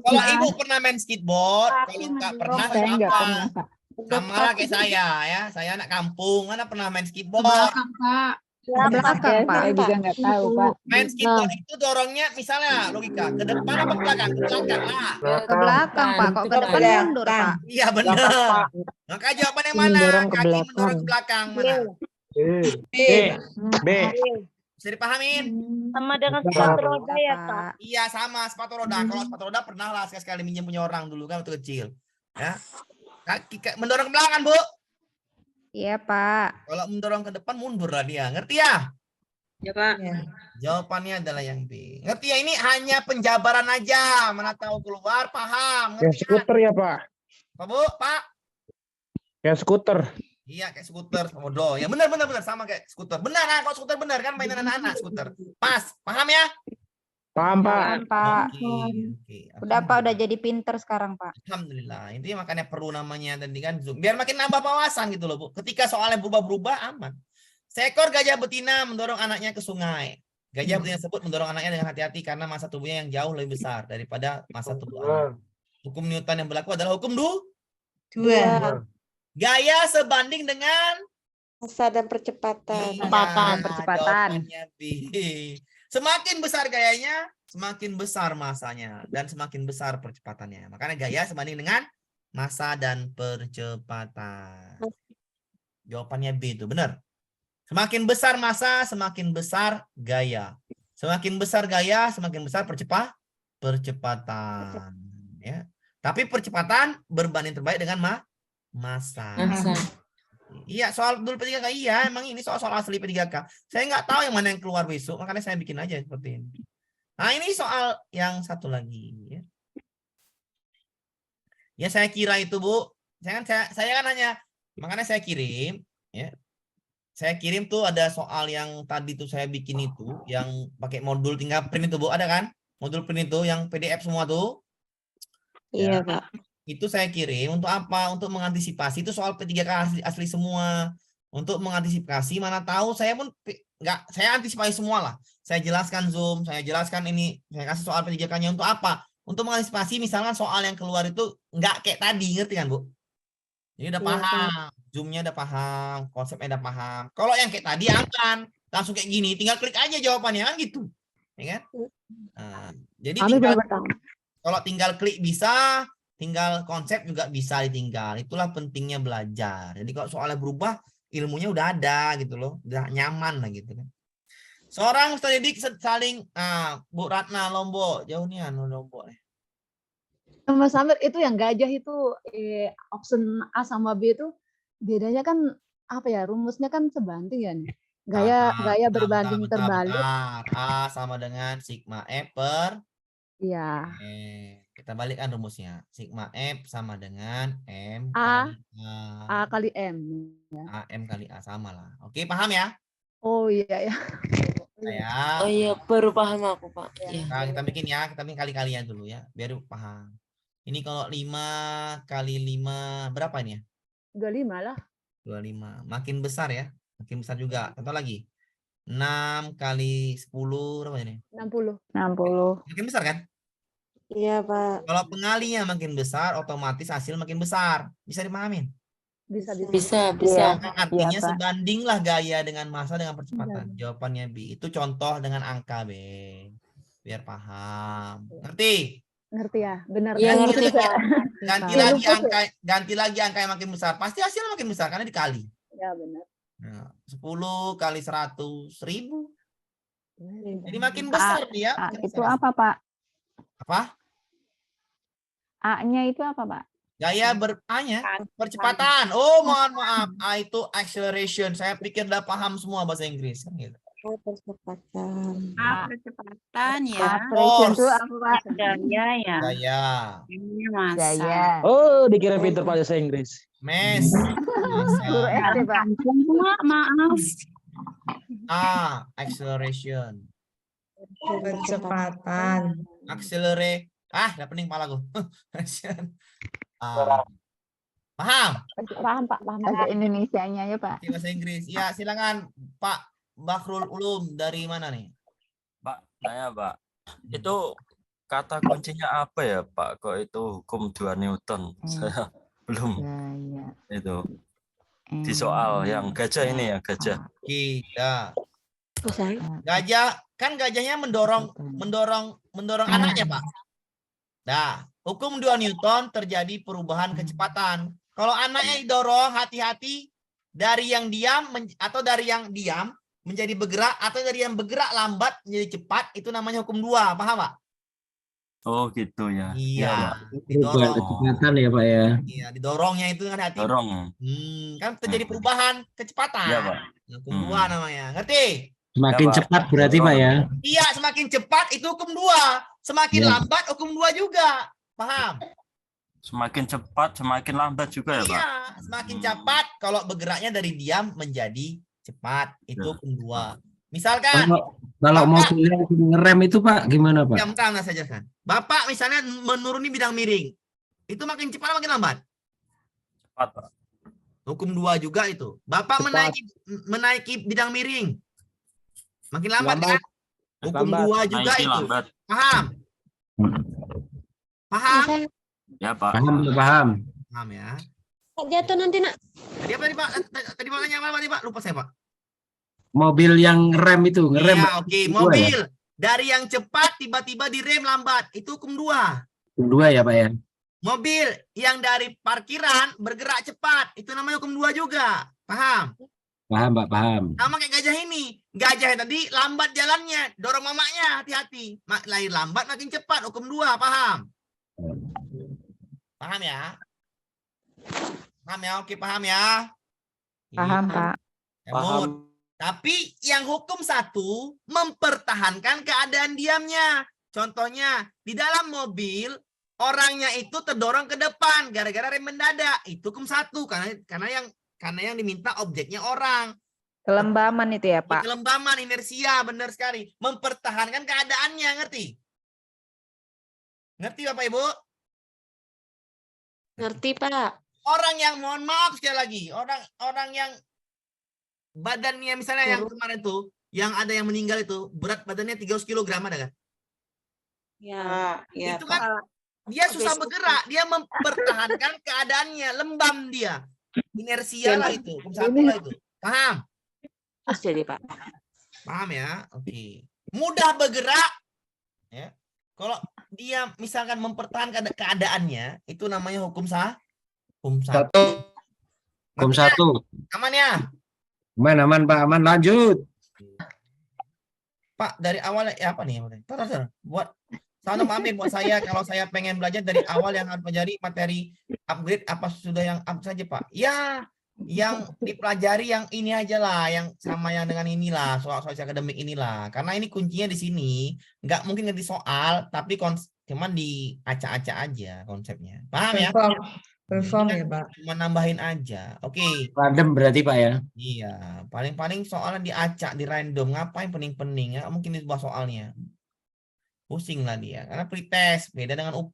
A: Kalau ibu pernah main skateboard, kalau nggak pernah,
H: Saya nggak
A: apa?
H: pernah, Pak.
A: Sama lah kayak saya ya. Saya anak kampung, mana pernah main skateboard.
H: Ke belakang, Pak. Saya juga nggak tahu, Pak.
A: Main skateboard itu dorongnya misalnya logika ke depan apa ke belakang? Ke belakang lah.
H: Ke belakang, Pak. Kok ke depan mundur, Pak?
A: Iya benar. Maka jawabannya mana? Kaki mendorong ke belakang mana?
G: B.
A: Bisa dipahamin?
F: Sama dengan sepatu roda ya, Pak.
A: Iya sama sepatu roda. Kalau sepatu roda pernah lah sekali minjem punya orang dulu kan waktu kecil. Ya. Kaki mendorong ke belakang, Bu.
H: Iya, Pak.
A: Kalau mendorong ke depan mundur lah dia. Ngerti ya?
D: Ya, Pak.
A: Jawabannya adalah yang B. Ngerti ya? Ini hanya penjabaran aja. Mana tahu keluar, paham.
G: Kayak
A: Ngerti
G: skuter ya, Pak?
A: Pak, Bu? Pak?
G: Kayak skuter.
A: Iya, kayak skuter. Bodoh. Ya benar. Sama kayak skuter. Benar, kalau skuter benar kan mainan anak-anak skuter. Pas. Paham ya?
G: Paham, Pak?
H: Pak.
A: Oke.
H: Udah, Pak. Udah jadi pinter sekarang, Pak.
A: Alhamdulillah. Intinya makanya perlu namanya tadi kan Zoom. Biar makin nambah wawasan gitu loh, Bu. Ketika soalnya berubah-berubah, aman. Seekor gajah betina mendorong anaknya ke sungai. Gajah betina tersebut mendorong anaknya dengan hati-hati karena masa tubuhnya yang jauh lebih besar daripada masa tubuh anak. Hukum Newton yang berlaku adalah hukum
B: Dua.
A: gaya sebanding dengan
D: Masa dan percepatan.
H: Percepatan.
A: Jawabannya B. Semakin besar gayanya, semakin besar masanya dan semakin besar percepatannya. Makanya gaya sebanding dengan masa dan percepatan. Jawabannya B itu benar. Semakin besar masa, semakin besar gaya. Semakin besar gaya, semakin besar percepatan. Ya. Tapi percepatan berbanding terbalik dengan masa. Iya, soal dulu P3K. Iya, emang ini soal asli P3K. Saya nggak tahu yang mana yang keluar besok, makanya saya bikin aja seperti ini. Nah, ini soal yang satu lagi. Ya, saya kira itu, Bu. Saya kan hanya, makanya saya kirim. Ya. saya kirim tuh ada soal yang tadi tuh saya bikin itu, yang pakai modul tinggal print itu Bu, ada kan? Modul print itu yang PDF semua tuh.
D: Iya,
A: Ya.
D: Pak.
A: Itu saya kirim untuk apa? Untuk mengantisipasi itu soal P3K asli semua. Untuk mengantisipasi, mana tahu saya pun nggak, saya antisipasi semua lah. Saya jelaskan Zoom, saya jelaskan ini, saya kasih soal P3K-nya untuk apa? Untuk mengantisipasi misalkan soal yang keluar itu nggak kayak tadi, ngerti kan Bu? Jadi udah
D: Iya,
A: paham, Zoom-nya udah paham, konsepnya udah paham. Kalau yang kayak tadi aman, langsung kayak gini, tinggal klik aja jawabannya kan gitu, ya kan? Nah, jadi kalau tinggal klik bisa, tinggal konsep juga bisa ditinggal. Itulah pentingnya belajar. Jadi kalau soalnya berubah, ilmunya udah ada gitu loh, udah nyaman lah gitu kan. Seorang ustaz didik saling, Bu Ratna Lombok, jauh nih Lombok nih.
H: Mas Amir, itu yang gajah itu option A sama B itu bedanya kan apa ya, rumusnya kan sebanding ya nih. Gaya berbanding terbalik.
A: A sama dengan sigma F per
H: Iya.
A: kita balikkan rumusnya. Sigma F sama dengan M
H: A
A: kali
H: A kali M.
A: A M kali A sama lah. Oke, paham ya?
H: Oh iya ya.
A: Saya.
D: Oh iya, baru paham aku, Pak. Iya.
A: Nah, kita bikin kali-kalian dulu ya, biar paham. Ini kalau 5 kali 5 berapa ini ya?
H: 25 lah.
A: 25. Makin besar ya. Makin besar juga. Contoh lagi. 6 kali 10 berapa ini?
H: 60.
A: Makin besar kan?
D: Iya, Pak.
A: Kalau pengalinya makin besar, otomatis hasil makin besar. Bisa dipahamin?
D: Bisa.
A: Artinya sebandinglah gaya dengan massa dengan percepatan. Jawabannya B. Itu contoh dengan angka B. Biar paham. Ngerti?
H: Ngerti ya? Benar.
D: Iya, ngerti, Pak.
A: Ganti lagi angka yang makin besar. Pasti hasilnya makin besar karena dikali.
H: Ya benar.
A: Nah, 10 kali 100 ribu. Jadi makin besar dia.
H: Itu apa, Pak?
A: Apa?
H: A-nya itu apa, Pak?
A: Gaya A-nya percepatan. Oh, mohon maaf. A itu acceleration. Saya pikir udah paham semua bahasa Inggris kan gitu.
D: Percepatan.
B: Percepatan ya.
A: Force.
H: Itu apa, Pak?
B: Gaya ya.
A: Gaya.
B: Ini masa.
H: Gaya.
G: Oh, dikira pinter bahasa Inggris.
A: Mes.
H: Guru SD, Pak.
B: Maaf.
A: A, acceleration.
C: Percepatan.
A: Accelerate. Udah pening kepala gue. Paham?
H: Paham, Pak. Paham bahasa Indonesianya ya, Pak.
A: Bahasa Inggris. Ya, silakan Pak Bahrul Ulum dari mana nih?
I: Pak, saya Pak. Itu kata kuncinya apa ya Pak? Kok itu hukum 2 Newton? Saya belum. Itu. Di soal yang gajah ini ya, gajah.
A: Kita. Gajah, kan gajahnya mendorong anaknya, Pak. Nah, hukum 2 Newton terjadi perubahan kecepatan. Kalau anaknya didorong, hati-hati dari yang diam atau dari yang diam menjadi bergerak atau dari yang bergerak lambat menjadi cepat, itu namanya hukum 2, paham Pak?
I: Oh gitu ya.
A: Iya,
G: Perubahan kecepatan ya Pak ya.
A: Iya, didorongnya itu kan hati.
I: Dorong.
A: Kan terjadi perubahan kecepatan.
I: Iya Pak.
A: Hukum 2 namanya, ngerti?
G: Semakin
I: Ya, Pak.
G: cepat berarti Pak ya.
A: Iya, semakin cepat itu hukum 2, semakin
G: Ya.
A: lambat hukum 2 juga, paham?
I: Semakin cepat, semakin lambat juga ya Pak.
A: Iya, semakin cepat kalau bergeraknya dari diam menjadi cepat, itu
I: Ya.
A: hukum 2. Misalkan
G: Kalau mobil yang ngerem itu Pak gimana Pak?
A: jam tangan saja kan. Bapak misalnya menuruni bidang miring. Itu makin cepat atau makin lambat?
I: Cepat Pak.
A: Hukum 2 juga itu. Bapak
G: Cepat.
A: menaiki bidang miring. Makin lambat kan? Hukum
G: Lambat.
A: 2 juga
I: Naiki
A: itu.
I: lambat.
A: Paham? Paham?
I: Ya Pak.
G: Paham.
A: Paham ya.
D: Jatuh nanti, Nak.
A: Tadi apa tadi Pak? Tadi Pak nanya apa tadi Pak? Lupa saya Pak.
G: Mobil yang ngerem itu, ngerem.
A: Iya, oke.
G: Dua
A: Mobil dari yang cepat tiba-tiba direm lambat. Itu hukum 2.
G: Dua ya Pak ya.
A: Mobil yang dari parkiran bergerak cepat. Itu namanya hukum 2 juga. Paham?
G: Paham Pak, paham.
A: Sama kayak gajah ini. Gajah tadi lambat jalannya. Dorong mamanya, hati-hati. Lahir lambat makin cepat. Hukum 2, paham? Paham ya? Paham ya? Oke, paham ya?
H: Paham, Pak.
A: Paham. Tapi yang hukum 1 mempertahankan keadaan diamnya. Contohnya, di dalam mobil, orangnya itu terdorong ke depan gara-gara rem mendadak. Itu hukum 1 karena yang diminta objeknya orang.
C: Kelembaman itu ya,
A: Di
C: Pak.
A: kelembaman, inersia, benar sekali. Mempertahankan keadaannya, ngerti? Ngerti Bapak Ibu?
B: Ngerti, Pak.
A: Orang yang, mohon maaf sekali lagi, orang yang badannya misalnya yang kemarin tuh, yang ada yang meninggal itu, berat badannya 300 kg ada kan?
B: Ya, ya,
A: Itu kan dia susah bergerak, dia mempertahankan keadaannya, lembam dia. Inersia lah itu, hukum satu lah itu. Paham?
B: Terus jadi, Pak.
A: Paham ya? Oke. Mudah bergerak. Ya. Kalau dia misalkan mempertahankan keadaannya, itu namanya hukum hukum satu.
G: Hukum
A: Ngerti ya?
G: 1.
A: Aman ya?
G: Aman, Pak. Aman, lanjut.
A: Pak, dari awal ya apa nih? Tar. Buat Salam Amin buat saya kalau saya pengen belajar dari awal yang harus pelajari materi upgrade apa sudah yang up saja Pak? Ya, yang dipelajari yang ini aja lah, yang sama yang dengan inilah soal-soal akademik inilah. Karena ini kuncinya di sini, nggak mungkin ngerti soal, tapi cuman diacak-acak aja konsepnya. Paham ya?
C: Perform ya, Pak.
A: Cuma nambahin aja. Oke.
G: Random berarti, Pak ya.
A: Iya, paling-paling soalnya diacak, di random. Ngapain pening-pening ya? Mungkin di sebuah soalnya. Pusing lah dia, karena pretest beda dengan UP.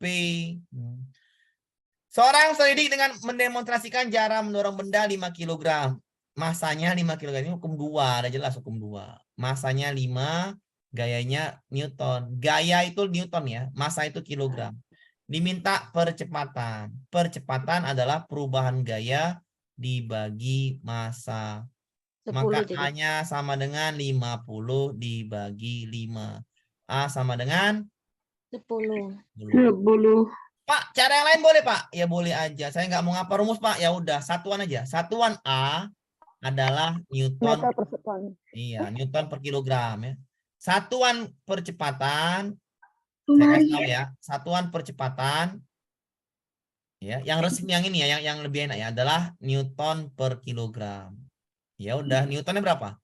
A: Seorang selidik dengan mendemonstrasikan cara mendorong benda 5 kg. Masanya 5 kg, ini hukum 2, ada jelas hukum 2. Masanya 5, gayanya Newton. Gaya itu Newton ya, masa itu kilogram. Diminta percepatan. Percepatan adalah perubahan gaya dibagi massa. Maka A-nya sama dengan 50 dibagi 5. A sama dengan
B: 10.
A: Pak, cara yang lain boleh Pak? Ya boleh aja. Saya nggak mau ngapa rumus Pak. Ya udah, satuan aja. Satuan A adalah Newton. Iya, Newton per kilogram ya. Satuan percepatan, saya kasih tahu ya. Satuan percepatan, ya, yang resmi yang ini ya, yang lebih enak ya adalah Newton per kilogram. Ya udah, Newtonnya berapa?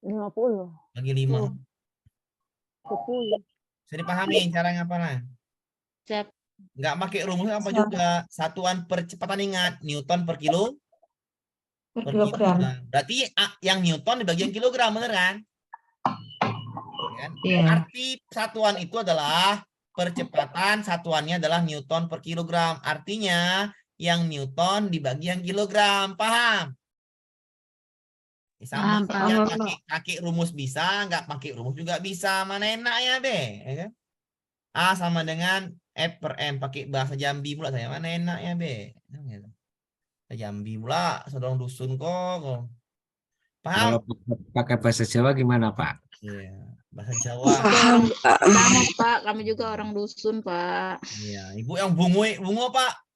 H: 50.
A: Bagi 5.
H: 10.
A: Bisa dipahami cara ngapain?
B: Siap.
A: Nggak pakai rumus apa juga. Satuan percepatan ingat Newton per kilogram. Berarti yang Newton dibagi yang kilogram, bener kan? Arti satuan itu adalah percepatan, satuannya adalah Newton per kilogram. Artinya yang Newton dibagi yang kilogram. Paham? Sama pakai rumus bisa, nggak pakai rumus juga bisa. Mana enak ya, Be? Ya kan? A sama dengan F per M. Pakai bahasa Jambi pula saya. Mana enak ya, Be? Jambi pula, saudara dusun kok. Paham?
G: Kalau pakai bahasa Jawa gimana, Pak?
A: Iya, bahasa Jawa.
B: Sama, Pak. Kami juga orang dusun, Pak.
A: Iya, Ibu yang bungo, Pak.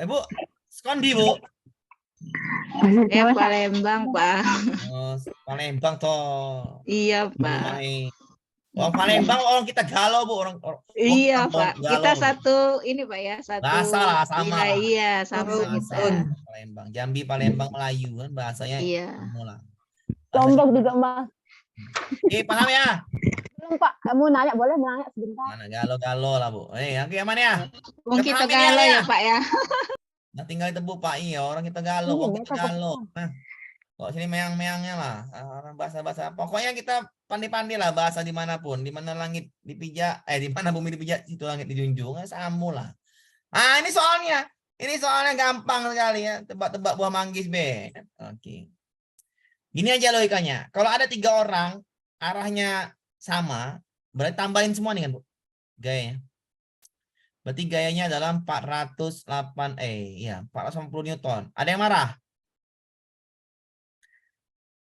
A: Ibu, skondi, Bu.
B: Palembang, Pak.
A: Oh, Palembang toh.
B: Iya, Pak.
A: Orang Palembang orang kita galau Bu, orang
B: Iya,
A: orang
B: Pak.
A: galau,
B: Kita
A: Bu.
B: satu ini, Pak ya, satu
A: Bahasa lah, sama lah.
B: Iya, sama
A: Bahasa
B: kita.
A: Palembang, Jambi, Palembang, Melayu kan bahasanya.
B: Iya.
A: Semua lah.
H: Lombok juga Mas.
A: Oke, paham ya?
H: Belum Pak, kamu nanya boleh nanya sebentar.
A: Mana galau-galau lah Bu. Oke, aman ya?
B: Mungkin kita
A: Kepahamin
B: galau
A: ya?
B: ya, Pak ya.
A: Nah, tinggal ditebuk Pak. Iya, orang kita galau,
H: Iya,
A: orang kita
H: mereka
A: galau. Nah, kok sini meang-meangnya lah. Orang bahasa-bahasa. Pokoknya kita pandai-pandai lah bahasa dimanapun. Di mana langit dipijak, di mana bumi dipijak, itu langit dijunjung. Sama lah. Ah, ini soalnya. Ini soalnya gampang sekali ya. Tebak-tebak buah manggis, Be. Oke. Gini aja logikanya. Kalau ada 3 orang, arahnya sama, berarti tambahin semua nih kan, Bu. Gayanya. Berarti gayanya adalah 480 Newton. Ada yang marah?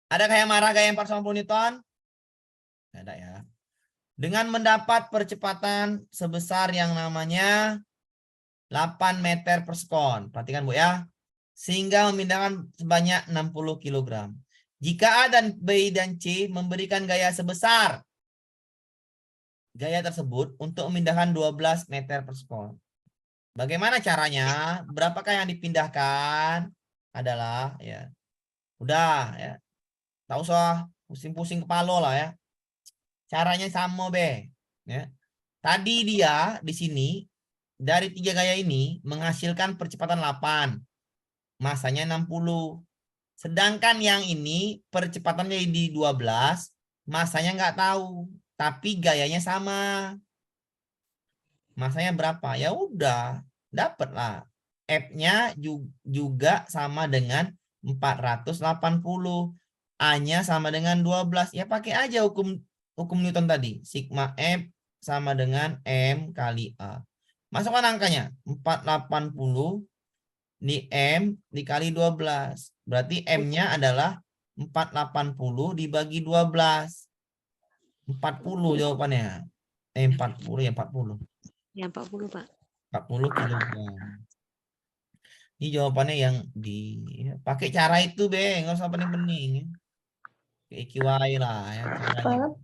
A: Ada yang marah gaya 480 Newton? Tidak ada ya. Dengan mendapat percepatan sebesar yang namanya 8 meter per sekon. Perhatikan Bu ya. Sehingga memindahkan sebanyak 60 kg. Jika A dan B dan C memberikan gaya sebesar gaya tersebut untuk memindahkan 12 meter per sekon. Bagaimana caranya? Berapakah yang dipindahkan? Adalah ya. Udah ya. Tak usah pusing-pusing kepala lah ya. Caranya sama Be. Ya. Tadi dia di sini dari 3 gaya ini menghasilkan percepatan 8. Masanya 60. Sedangkan yang ini percepatannya di 12, masanya nggak tahu, tapi gayanya sama. Masanya berapa? Ya udah, dapat lah. F-nya juga sama dengan 480. A-nya sama dengan 12. Ya pakai aja hukum Newton tadi. Sigma F sama dengan M kali A. Masukkan angkanya. 480 di M dikali 12. Berarti M-nya adalah 480 dibagi 12. 40 jawabannya. 40 ya 40.
D: Ya 40 Pak.
A: 40 kilogram. Ini jawabannya yang pakai cara itu, Be. Nggak usah pening-pening. EQI lah ya.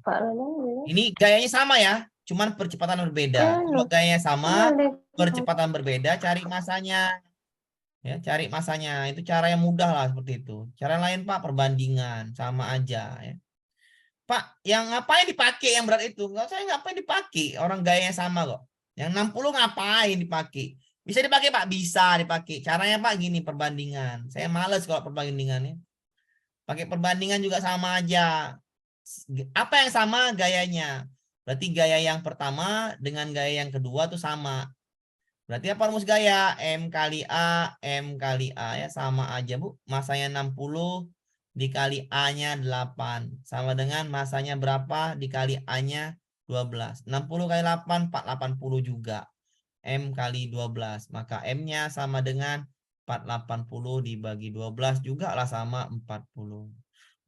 A: Caranya. Ini gayanya sama ya. Cuman percepatan berbeda. Kalau gayanya sama, percepatan berbeda, cari masanya. Ya, cari masanya. Itu cara yang mudah lah seperti itu. Cara lain, Pak, perbandingan. Sama aja ya. Pak, yang ngapain dipakai yang berat itu? Nggak, saya ngapain dipakai? Orang gayanya sama kok. Yang 60 ngapain dipakai? Bisa dipakai, Pak? Bisa dipakai. Caranya, Pak, gini, perbandingan. Saya males kalau perbandingannya. Pakai perbandingan juga sama aja. Apa yang sama? Gayanya. Berarti gaya yang pertama dengan gaya yang kedua tuh sama. Berarti apa rumus gaya? M kali A ya sama aja, Bu. Masanya 60 dikali A-nya 8. Sama dengan masanya berapa dikali A-nya 12. 60 kali 8, 480 juga. M kali 12. Maka M-nya sama dengan 480 dibagi 12 juga lah sama 40.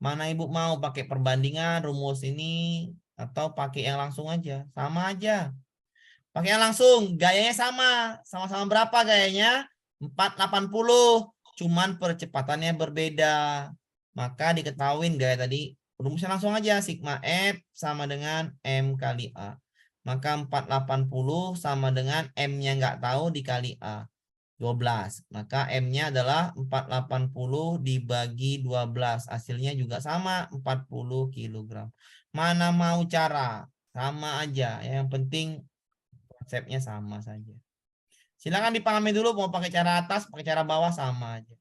A: Mana Ibu mau pakai perbandingan rumus ini atau pakai yang langsung aja? Sama aja. Pakai yang langsung, gayanya sama. Sama-sama berapa gayanya? 480. Cuman percepatannya berbeda. Maka diketahuin gaya tadi. Rumusnya langsung aja. Sigma F sama dengan M kali A. Maka 480 sama dengan M-nya nggak tahu dikali A. 12. Maka M-nya adalah 480 dibagi 12. Hasilnya juga sama 40 kg. Mana mau cara? Sama aja. Yang penting konsepnya sama saja. Silakan dipahami dulu mau pakai cara atas, pakai cara bawah sama aja.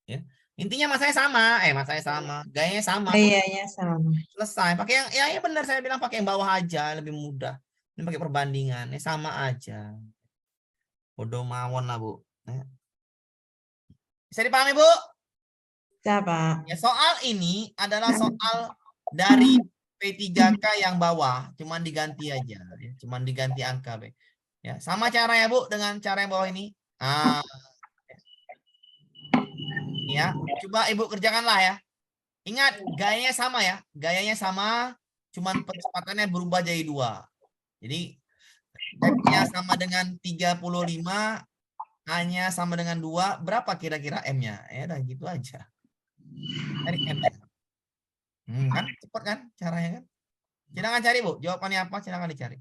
A: Ya. Intinya masanya sama, masanya sama, gayanya sama.
C: Gayanya sama.
A: Selesai. Pakai yang ya benar saya bilang pakai yang bawah aja lebih mudah. Ini pakai perbandingan, sama aja. Bodoh mawon lah, Bu. Bisa dipahami, Bu?
C: Siapa?
A: Ya, soal ini adalah soal dari P3K yang bawah, cuman diganti aja, ya. Cuman diganti angka, Be. Ya, sama cara ya, Bu, dengan cara yang bawah ini. Ya, coba Ibu kerjakanlah ya. Ingat, gayanya sama ya. Gayanya sama, cuman percepatannya berubah jadi 2. Jadi F-nya sama dengan 35, A-nya sama dengan 2, berapa kira-kira M-nya? Ya udah gitu aja. Cari M-nya. Kan cepat kan caranya kan? Silakan cari, Bu. Jawabannya apa? Silakan dicari.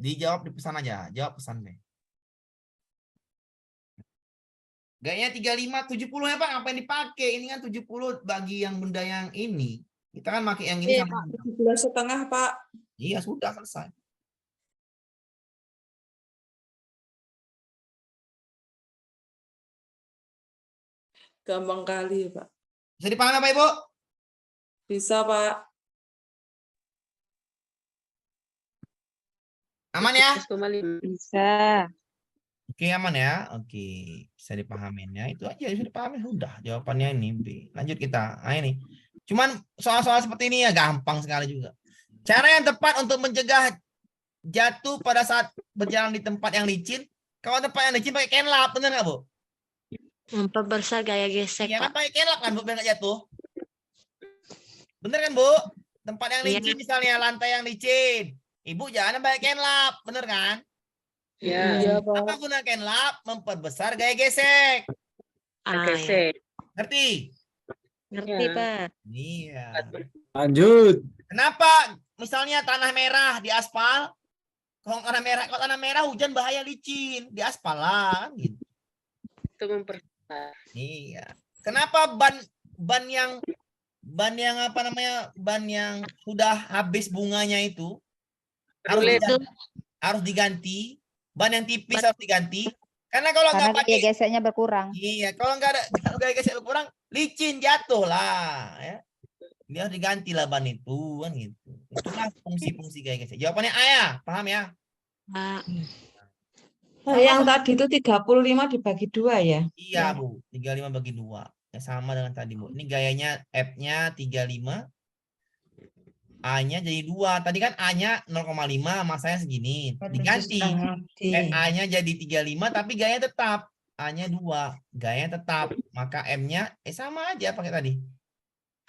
A: Dijawab di pesan aja. Jawab pesan deh. Gayanya 35, 70 ya, Pak. Ngapain dipakai? Ini kan 70 bagi yang benda yang ini. Kita kan pakai yang ini sama.
C: 17,5 Pak.
A: Iya, sudah selesai.
C: Gampang kali, Pak.
A: Bisa dipahami, Pak, Ibu?
C: Bisa, Pak.
A: Aman ya?
D: Bisa.
A: Oke, aman ya? Oke, bisa dipahamin ya. Itu aja bisa dipahami. Sudah, jawabannya ini. B. Lanjut kita. Nah, ini. Cuman soal-soal seperti ini ya gampang sekali juga. Cara yang tepat untuk mencegah jatuh pada saat berjalan di tempat yang licin. Kalau tempat yang licin pakai kenlap, benar nggak, Bu?
D: Memperbesar gaya gesek,
A: Iya kan
D: Pak.
A: pakai kenlap kan, Bu, biar nggak jatuh. Bener kan, Bu? Tempat yang licin misalnya, lantai yang licin. Ibu jangan pakai kenlap, bener kan?
C: Iya,
A: Apa guna kenlap? Memperbesar gaya gesek.
D: Ya.
A: Ngerti?
D: Ngerti, Pak.
A: Iya.
G: Lanjut.
A: Kenapa misalnya tanah merah di aspal? Kalau tanah merah hujan bahaya licin, di aspal lah gitu.
D: Itu memperbesar.
A: Iya. Kenapa ban yang apa namanya? Ban yang sudah habis bunganya itu harus diganti. Ban yang tipis harus diganti. Karena kalau
H: Karena
A: nggak pakai,
H: gaya geseknya berkurang.
A: iya, kalau nggak ada kalau gaya gesek berkurang, licin jatuh lah. Ya. Dia harus diganti lah ban itu kan gitu. Itulah fungsi-fungsi gaya gesek. Jawabannya A ya, paham ya?
D: Pak.
C: Yang tadi itu 35 dibagi 2 ya?
A: Iya Bu, 35 bagi 2. Ya, sama dengan tadi Bu. Ini gayanya F-nya 35. A-nya jadi 2. Tadi kan A-nya 0,5, masanya segini. Diganti. A-nya jadi 35 tapi gayanya tetap. A-nya 2. Gayanya tetap. Maka M-nya sama aja pakai tadi.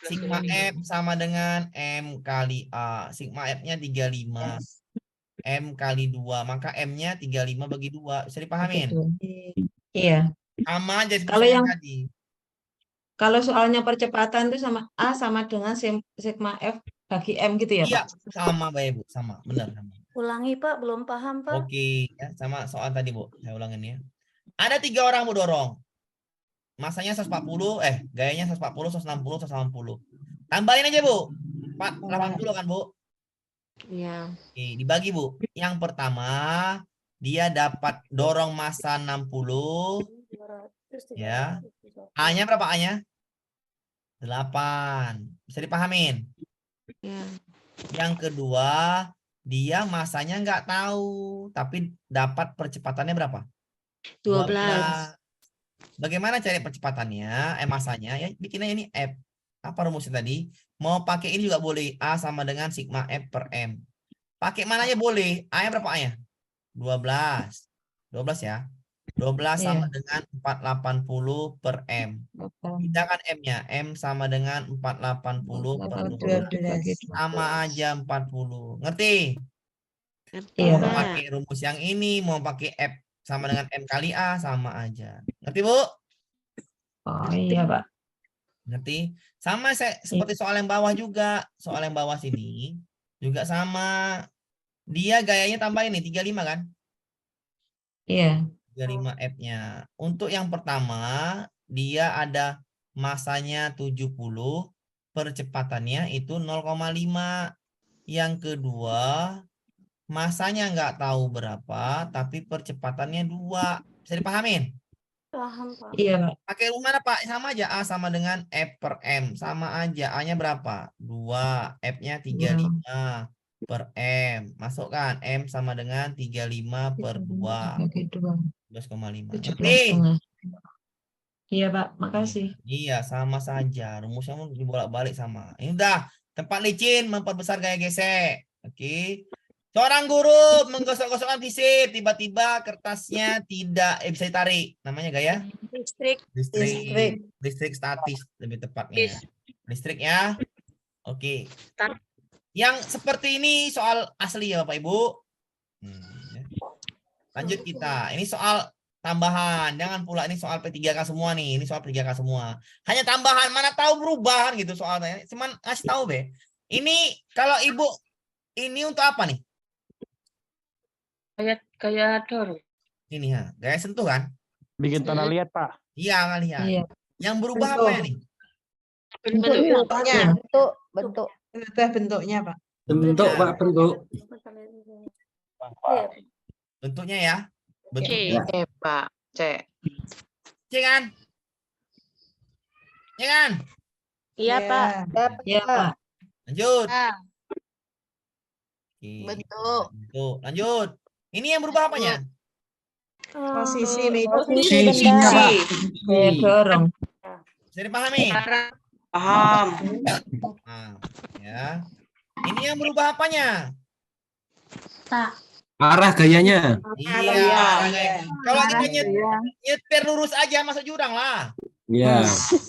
A: Sigma F sama dengan M kali A. Sigma F-nya 35. M kali 2. Maka M-nya 35 bagi 2. Bisa dipahamin?
C: Iya.
A: Sama aja
C: Kalau
A: seperti
C: yang
A: tadi.
C: Kalau soalnya percepatan itu sama A sama dengan sigma F bagi M gitu ya,
A: Iya,
C: Pak?
A: sama Mbak Ibu. Sama, benar. Sama.
E: Ulangi Pak, belum paham Pak.
A: Oke, ya, sama soal tadi Bu. Saya ulangin ya. Ada 3 orang mau dorong. Masanya 140, gayanya 140, 160, 180. Tambahin aja Bu. 480 kan Bu?
D: Iya.
A: Oke, dibagi Bu. Yang pertama, dia dapat dorong massa 60. Ya. A-nya berapa A-nya? 8. Bisa dipahamin?
D: Iya.
A: Yang kedua, dia masanya nggak tahu, tapi dapat percepatannya berapa?
D: 12.
A: Bagaimana cari percepatannya? Masanya ya bikinnya ini F. Apa rumusnya tadi? Mau pakai ini juga boleh. A sama dengan sigma F per M. Pakai mana aja boleh. A-nya berapa A-nya? 12. 12 ya. 12 sama dengan 480 per M. Pindahkan M-nya. M sama dengan 480 per 12. Sama aja 40. Ngerti?
D: Ngerti,
C: Iya.
A: Mau
D: Pak.
A: pakai rumus yang ini, mau pakai F sama dengan M kali A, sama aja. Ngerti, Bu?
C: Oh iya, Pak.
A: Ngerti? Sama seperti soal yang bawah juga. Soal yang bawah sini juga sama. Dia gayanya tambahin nih, 35 kan?
C: Iya.
A: 35 F-nya. Untuk yang pertama, dia ada masanya 70, percepatannya itu 0,5. Yang kedua, masanya nggak tahu berapa, tapi percepatannya 2. Bisa dipahamin?
E: Paham Pak.
C: Iya, Pak.
A: Pakai mana Pak? Sama aja. A sama dengan F per M. Sama aja. A-nya berapa? 2. F-nya 35 per M. Masukkan. M sama dengan 35 per 2.
C: Bagi 2.
A: 12,5.
C: 17,5. Iya, Pak. Makasih.
A: Iya, sama saja. Rumusnya mau dibolak-balik sama. Ini udah. Tempat licin memperbesar gaya gesek. Oke. Seorang guru menggosok-gosokkan visip. Tiba-tiba kertasnya tidak bisa ditarik. Namanya gaya? Listrik statis lebih tepatnya. Listrik ya. Oke. Yang seperti ini soal asli ya Bapak Ibu. Ya. Lanjut kita. Ini soal tambahan. Jangan pula ini soal P3K semua nih. Ini soal P3K semua. Hanya tambahan. Mana tahu perubahan gitu soalnya. Cuman kasih tahu be. Ini kalau Ibu ini untuk apa nih?
D: Kayak dorong.
A: Ini ya. Gaya sentuh kan?
J: Bikin tanah liat, Pak.
A: Iya, nggak lihat.
C: Iya.
A: Yang berubah apa ya nih?
H: Bentuknya. Bentuk.
C: Bentuknya, Pak.
G: Bentuk, Pak, bentuk.
A: Bentuknya ya. Bentuk
B: C, Pak. C.
A: C kan? Ya kan?
D: Iya, Pak.
C: Iya, Pak.
A: Lanjut.
B: Ah,
A: Oke.
B: bentuk.
A: Bentuk. Lanjut. Ini yang berubah apanya?
C: Posisi
J: Posisinya, Pak.
C: Saya dorong.
A: Bisa dipahami?
C: Paham.
A: Nah, ya. Ini yang berubah apanya?
G: Arah gayanya.
A: Iya. Kalau kita nyetir lurus aja masuk jurang lah.
G: Ya,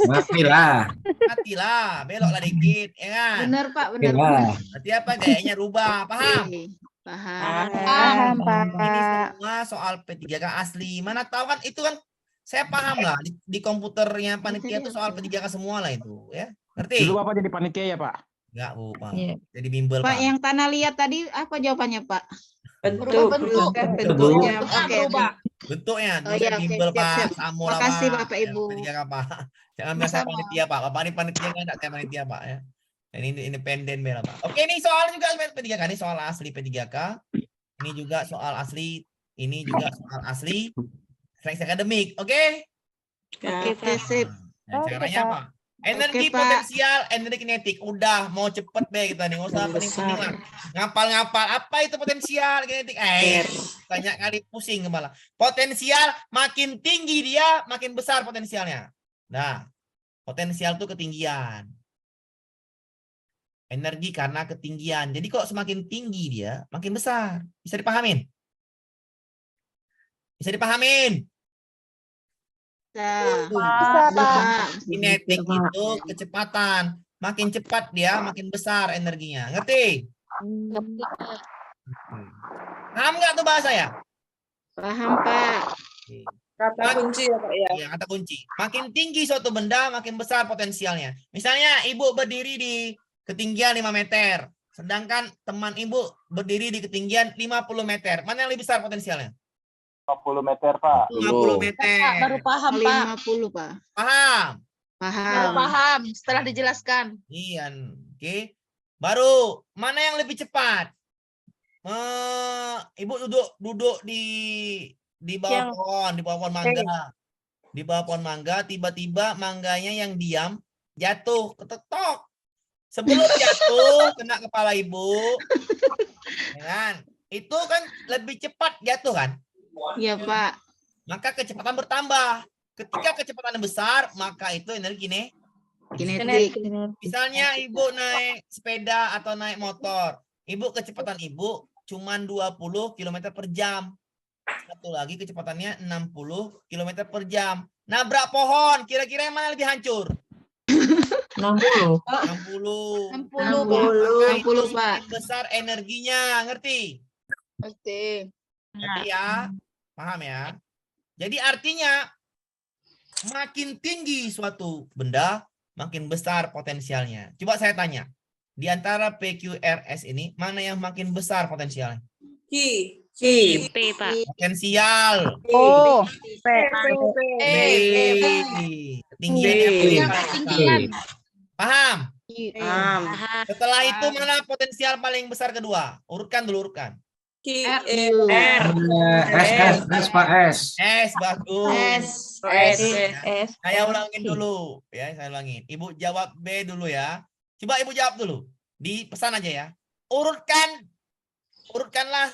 G: matilah.
A: Matilah, beloklah dikit, ya kan?
B: Benar, Pak. Benar.
G: Matilah.
A: Berarti apa? Gayanya rubah, paham?
B: Oke, paham.
H: Paham,
A: Ini
H: Pak.
A: semua soal P3K asli. Mana tahu kan itu kan saya paham lah di komputernya panitia itu soal P3K semua lah itu, ya. Ngerti?
J: Dulu Bapak jadi panitia ya, Pak?
A: Enggak, Bu, Pak.
C: Iya.
A: Jadi bimbel,
B: Pak,
A: Pak.
B: yang tanah liat tadi apa jawabannya, Pak?
C: Bentuk.
B: Bentuknya. Oke, oke.
A: Bentuknya,
B: Oh,
A: tulisnya
B: iya, oke,
A: bimbel,
B: siap,
A: Pak.
B: siap.
A: Samu lah,
B: Makasih,
A: Pak.
B: Bapak,
A: Ya,
B: Ibu.
A: P3K, Pak. Jangan biasa
B: Sama-sama.
A: panitia, Pak. Bapak ini panitia enggak saya panitia, Pak, ya. Ini independen bela, Pak. Oke, ini soal juga P3K. Ini soal asli P3K. Ini juga soal asli. Ini juga soal asli. seleksi akademik. Oke?
B: Oke, sip.
A: Nah, caranya apa? Energi
B: Pak.
A: potensial, energi kinetik. Udah, mau cepet deh kita nih. Nggak usah pening-peningan. Ngapal-ngapal. Apa itu potensial kinetik? Banyak kali pusing kepala. Potensial makin tinggi dia, makin besar potensialnya. Nah, potensial itu ketinggian. Energi karena ketinggian. Jadi kok semakin tinggi dia, makin besar. Bisa dipahamin? Bisa dipahamin?
B: Bisa, Pak.
A: Kinetik itu kecepatan. Makin cepat dia, makin besar energinya. Ngerti? Paham nggak tuh bahasa ya?
B: Paham, Pak.
A: Kata kunci ya, Pak ya? Iya, kata kunci. Makin tinggi suatu benda, makin besar potensialnya. Misalnya ibu berdiri di ketinggian 5 meter. Sedangkan teman ibu berdiri di ketinggian 50 meter. Mana yang lebih besar potensialnya?
J: 50 meter, Pak.
A: 50 meter.
B: Baru paham, Pak. 50, Pak.
A: Paham?
B: Baru paham setelah dijelaskan.
A: Iya. Oke. Baru, mana yang lebih cepat? Ibu duduk di bawah pohon, di bawah pohon mangga. Di bawah pohon mangga, tiba-tiba mangganya yang diam jatuh, ketetok. Sebelum jatuh kena kepala ibu, ya kan? Itu kan lebih cepat jatuh kan?
B: Iya, Pak.
A: Maka kecepatan bertambah. Ketika kecepatan besar, maka itu energi
B: Kinetik.
A: Misalnya ibu naik sepeda atau naik motor, kecepatan ibu cuma 20 km per jam. Satu lagi kecepatannya 60 km per jam. Nabrak pohon, kira-kira yang mana lebih hancur?
C: 60.
A: 60.
B: 60, Pak.
A: Besar energinya, ngerti?
B: Ngerti.
A: Ngerti ya? Paham ya? Jadi artinya makin tinggi suatu benda, makin besar potensialnya. Coba saya tanya, di antara PQRS ini, mana yang makin besar potensialnya?
D: P, Pak.
A: Potensial.
H: Oh,
A: B. Ketinggian. Paham?
D: Paham.
A: Setelah itu mana potensial paling besar kedua? Urutkan dulu, urutkan.
D: R.
G: S, Pak, S.
A: S, bagus.
C: S.
A: Saya ulangin dulu, ya, saya ulangin. Ibu jawab B dulu ya. Coba ibu jawab dulu. Di pesan aja ya. Urutkanlah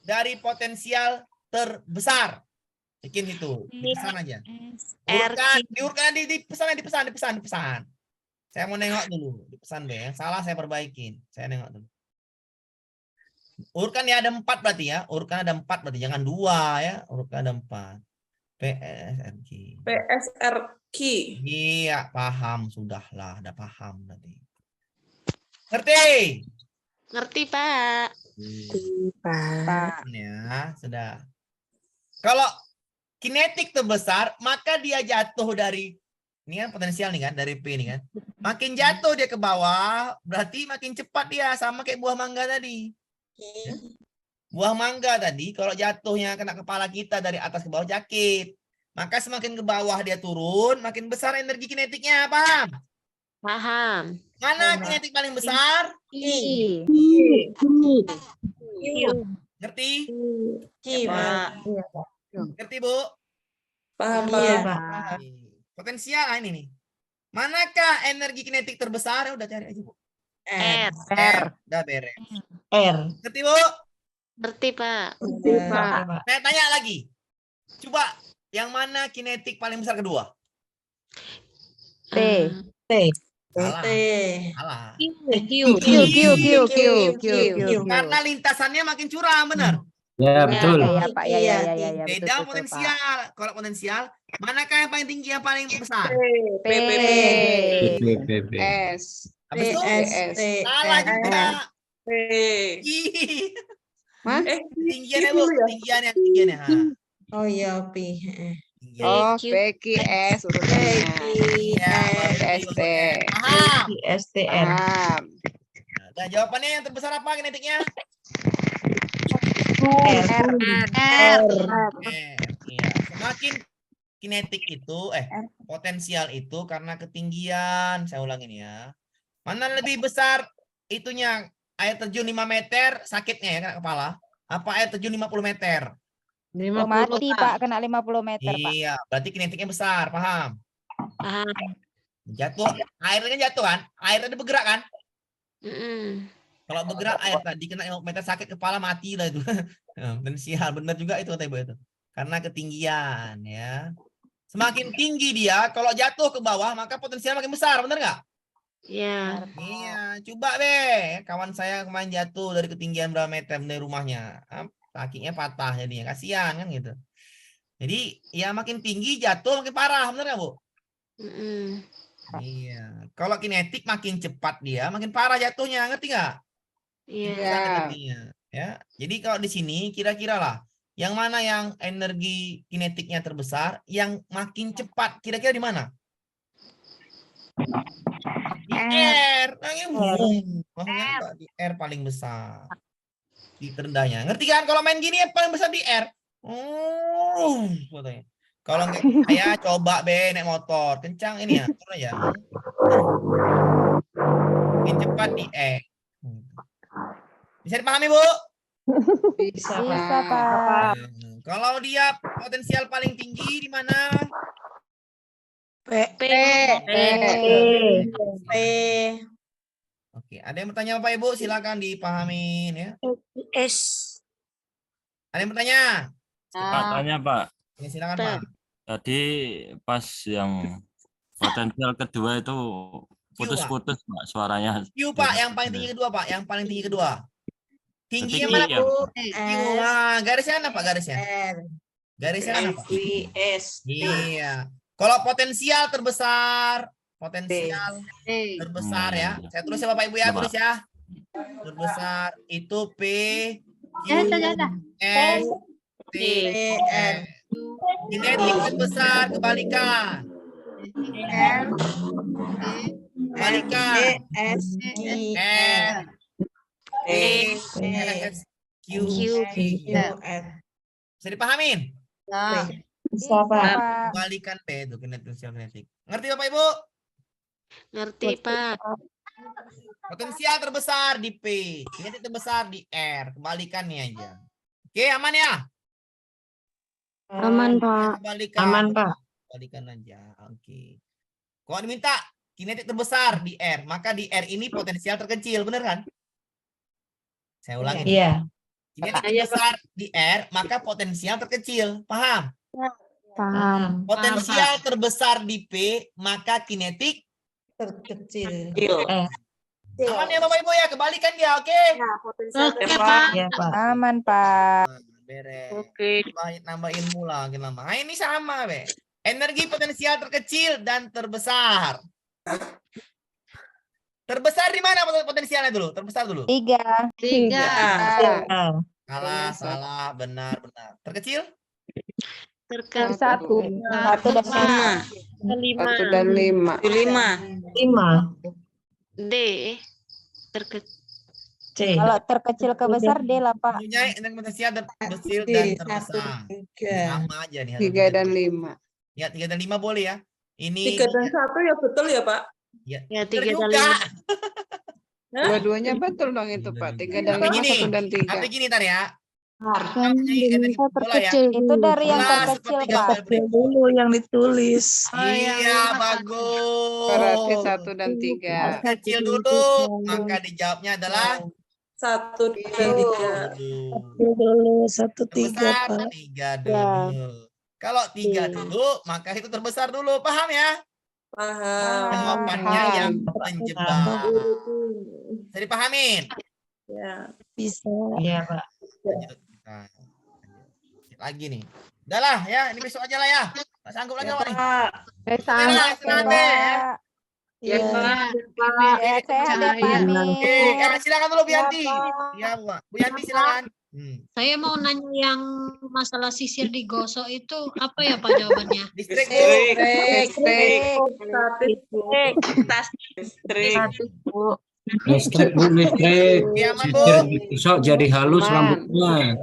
A: dari potensial terbesar. Bikin itu, di pesan aja. Diurutkan di pesan. Saya mau nengok dulu di pesan B. Yang salah saya perbaikin. Saya nengok dulu. Urutkan ya, ada 4 berarti ya. Urutkan ada 4 berarti, jangan 2 ya. Urutkan ada 4. PSRQ. Iya, paham sudahlah, udah paham berarti. Ngerti?
D: Ngerti, Pak.
A: Ya, sudah. Kalau kinetik terbesar, maka dia jatuh dari ini kan potensial nih kan, dari P nih kan. Makin jatuh dia ke bawah, berarti makin cepat dia, sama kayak buah mangga tadi. Buah mangga tadi kalau jatuhnya kena kepala kita dari atas ke bawah sakit. Maka semakin ke bawah dia turun, makin besar energi kinetiknya, paham?
D: Paham.
A: Mana kinetik paling besar? Ngerti?
C: Pak.
A: Ngerti, Bu?
C: Paham, Pak.
A: Potensial ini nih. Manakah energi kinetik terbesar? Udah cari aja, Bu.
D: R.
A: Udah beres.
C: R.
A: Ngerti, Bu?
D: Ngerti, Pak.
C: Pak.
A: Saya tanya lagi. Coba, yang mana kinetik paling besar kedua?
H: T.
A: Salah. Salah.
H: Q.
A: Karena lintasannya makin curam, benar?
G: Ya, betul.
H: Ya, Pak. Ya.
A: Beda
H: Betul, Pak.
A: potensial. Kalau potensial, manakah yang paling tinggi, yang paling besar?
H: P.
B: S.
A: Habis itu? Salah juga. Tinggiannya, Bu. Tinggiannya.
C: Oh iya, P.
H: Oh, PQS urutannya. ST.
A: Paham?
C: STR.
H: Paham.
A: Nah, jawabannya yang terbesar apa kinetiknya?
C: R.
A: Iya. Semakin kinetik itu, potensial itu karena ketinggian. Saya ulangin ya. Mana lebih besar itunya? Air terjun 5 meter sakitnya ya kena kepala? Apa air terjun 50 meter?
K: Mati Pak, kena 50 meter Pak.
A: Iya, berarti kinetiknya besar, paham?
D: Paham.
A: Jatuh, airnya kan jatuh kan? Airnya bergerak kan?
D: Mm-mm.
A: Kalau bergerak air tadi kena 50 meter sakit kepala mati lah itu. Potensial benar juga itu kata Ibu itu. Karena ketinggian ya. Semakin tinggi dia, kalau jatuh ke bawah maka potensial makin besar, benar nggak?
D: Iya.
A: Iya, coba deh. Kawan saya kemarin jatuh dari ketinggian berapa meter dari rumahnya. Kakinya patah jadinya, kasihan kan gitu. Jadi ya makin tinggi jatuh makin parah, benar nggak Bu?
D: Mm-mm.
A: Iya. Kalau kinetik makin cepat dia, makin parah jatuhnya, ngerti nggak?
D: Iya.
A: Itu cara ngertinya, ya. Jadi kalau di sini kira-kira lah, yang mana yang energi kinetiknya terbesar, yang makin cepat, kira-kira di mana? Di R. Maksudnya apa? Di R paling besar. Di terendahnya. Ngerti kan? Kalau main gini yang paling besar di R. Katanya. Kalau nggak, saya coba naik motor, kencang ini ya, turun aja. Makin cepat di E. Bisa dipahami Bu?
C: Bisa,
K: Bisa Pak.
A: Kalau dia potensial paling tinggi di mana?
D: P.
A: Oke, ada yang bertanya Bapak Ibu? Silakan dipahamin ya.
D: S.
A: Ada yang bertanya?
I: Pak, tanya Pak.
A: Ya, silakan Pak.
I: Tadi pas yang potensial kedua itu putus-putus Pak suaranya.
A: Q Pak, yang paling tinggi kedua Pak, yang paling tinggi kedua. Tingginya
I: Berarti
A: mana
I: Q
A: Bu?
I: ya,
A: Q. Nah, garisnya mana Pak garisnya? Garisnya mana Pak?
C: S.
A: Iya. Kalau potensial terbesar, potensial terbesar ya. Saya tulis ya Bapak Ibu ya, tulis ya. Terbesar itu P, Q, S, T, N. Kinetik terbesar kebalikan. Kebalikan.
K: S,
A: N, P, S, Q, N. Bisa dipahamin?
K: Bisa Pak.
A: Kebalikan P itu kinetik. Ngerti Bapak Ibu?
D: Ngerti Pak.
A: Potensial terbesar di P, kinetik terbesar di R. Kebalikannya aja. Oke, aman ya?
E: Aman Pak.
A: Kebalikan.
C: Aman Pak.
A: Kebalikan aja. Oke. Kalau diminta kinetik terbesar di R, maka di R ini potensial terkecil, bener kan? Saya ulangi.
C: Iya.
A: Kinetik terbesar di R, maka potensial terkecil. Paham?
E: Paham.
A: Potensial terbesar di P, maka kinetik
C: Terkecil.
A: aman ya Bapak Ibu ya, kebalikan dia, oke?
D: Oke Pak.
C: Iya Pak.
K: Aman Pak.
A: Beres.
D: Oke.
A: Nambah ilmu lah, makin lama. Nah, ini sama, Be. Energi potensial terkecil dan terbesar. Terbesar di mana potensialnya dulu? Terbesar dulu.
K: 3.
A: Salah, benar. Terkecil?
D: Terkecil.
K: 1 dan 5.
C: 5.
K: D.
D: Terkecil.
C: C.
K: Kalau terkecil ke besar D lah Pak.
A: Punya energi potensial terkecil dan terbesar. Sama aja nih.
L: 3 dan 5.
A: Ya, 3 dan 5 boleh ya. Ini
L: 3 dan 1 ya betul ya Pak?
A: ya,
D: Ya,
A: bener
D: 3 dan
A: juga.
D: 5.
L: Dua-duanya betul dong itu Pak. 3 dan
A: Tapi
L: 5,
A: gini,
L: 1 dan 3.
A: tapi gini tar ya.
E: Yang diminta terkecil
K: Itu dari yang
A: Bola
K: terkecil
A: seperti
K: Pak.
A: gambar berikut.
E: dulu yang ditulis.
A: Iya, bagus.
L: Berarti 1 dan 3.
A: Kecil dulu, maka dijawabnya adalah
L: 1 dan 3.
E: Dulu 1, 3
A: terbesar
E: Pak.
A: 3 dulu. Kalau 3 dulu, maka itu terbesar dulu. Paham ya?
L: Paham.
A: Jawabannya yang menjebak. Bisa dipahamin?
L: Ya.
E: Bisa.
C: Iya Pak.
A: Lanjut. Nah, lanjut lagi nih. Udah lah ya, ini besok aja lah ya. Nggak sanggup lagi Pak. Istirahat deh ya.
L: Ya Pak.
K: Ya, sehat ya Pak Amin.
A: Oke, silakan dulu Bu Yanti. Ya, Bu Yanti silakan.
E: Saya mau nanya yang masalah sisir digosok itu apa ya Pak jawabannya?
A: Listrik Bu.
G: Listrik Bu, listrik.
A: Iya, aman, Bu.
G: Sisir digosok jadi halus rambutnya.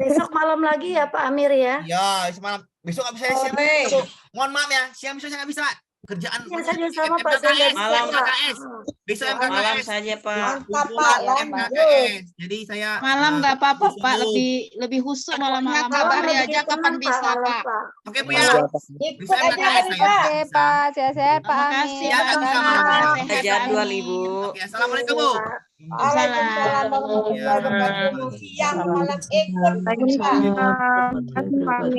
E: Besok malam lagi ya Pak Amir ya?
A: Ya, semalam. Besok nggak bisa siang. Bu. Mohon maaf ya, siang besok saya nggak bisa. kerjaan
K: Ya saja sama Pak, saya nggak bisa,
L: Malam, Pak.
A: MKKS. Besok
L: Malam
A: MKKS.
L: saja, Pak.
K: Mantap, Pak.
A: Kumpulan
K: Lanjut.
A: MKKS. Jadi saya
B: Malam nggak apa-apa Pak,
A: subuh.
B: lebih khusyuk malam-malam.
K: Malam
B: Kabari
K: lebih
B: aja kapan
K: tenang,
B: bisa
K: malam,
B: Pak.
A: Oke Bu ya.
K: Ikut
A: Bisa
K: aja
A: MKKS
K: kali,
A: saya.
K: Pak.
H: Oke, Pak. Sehat-sehat, Pak
B: Terima
H: Amin.
B: kasih
A: Ya,
B: Pak
A: nggak bisa
B: Amin.
A: malam.
B: Sehat, Pak
L: Jadwal,
B: Amin.
L: Ibu.
A: Oke, assalamualaikum Bu.
K: Waalaikumsalam warahmatullahi wabarakatuh. Siang malam ikut, Pak.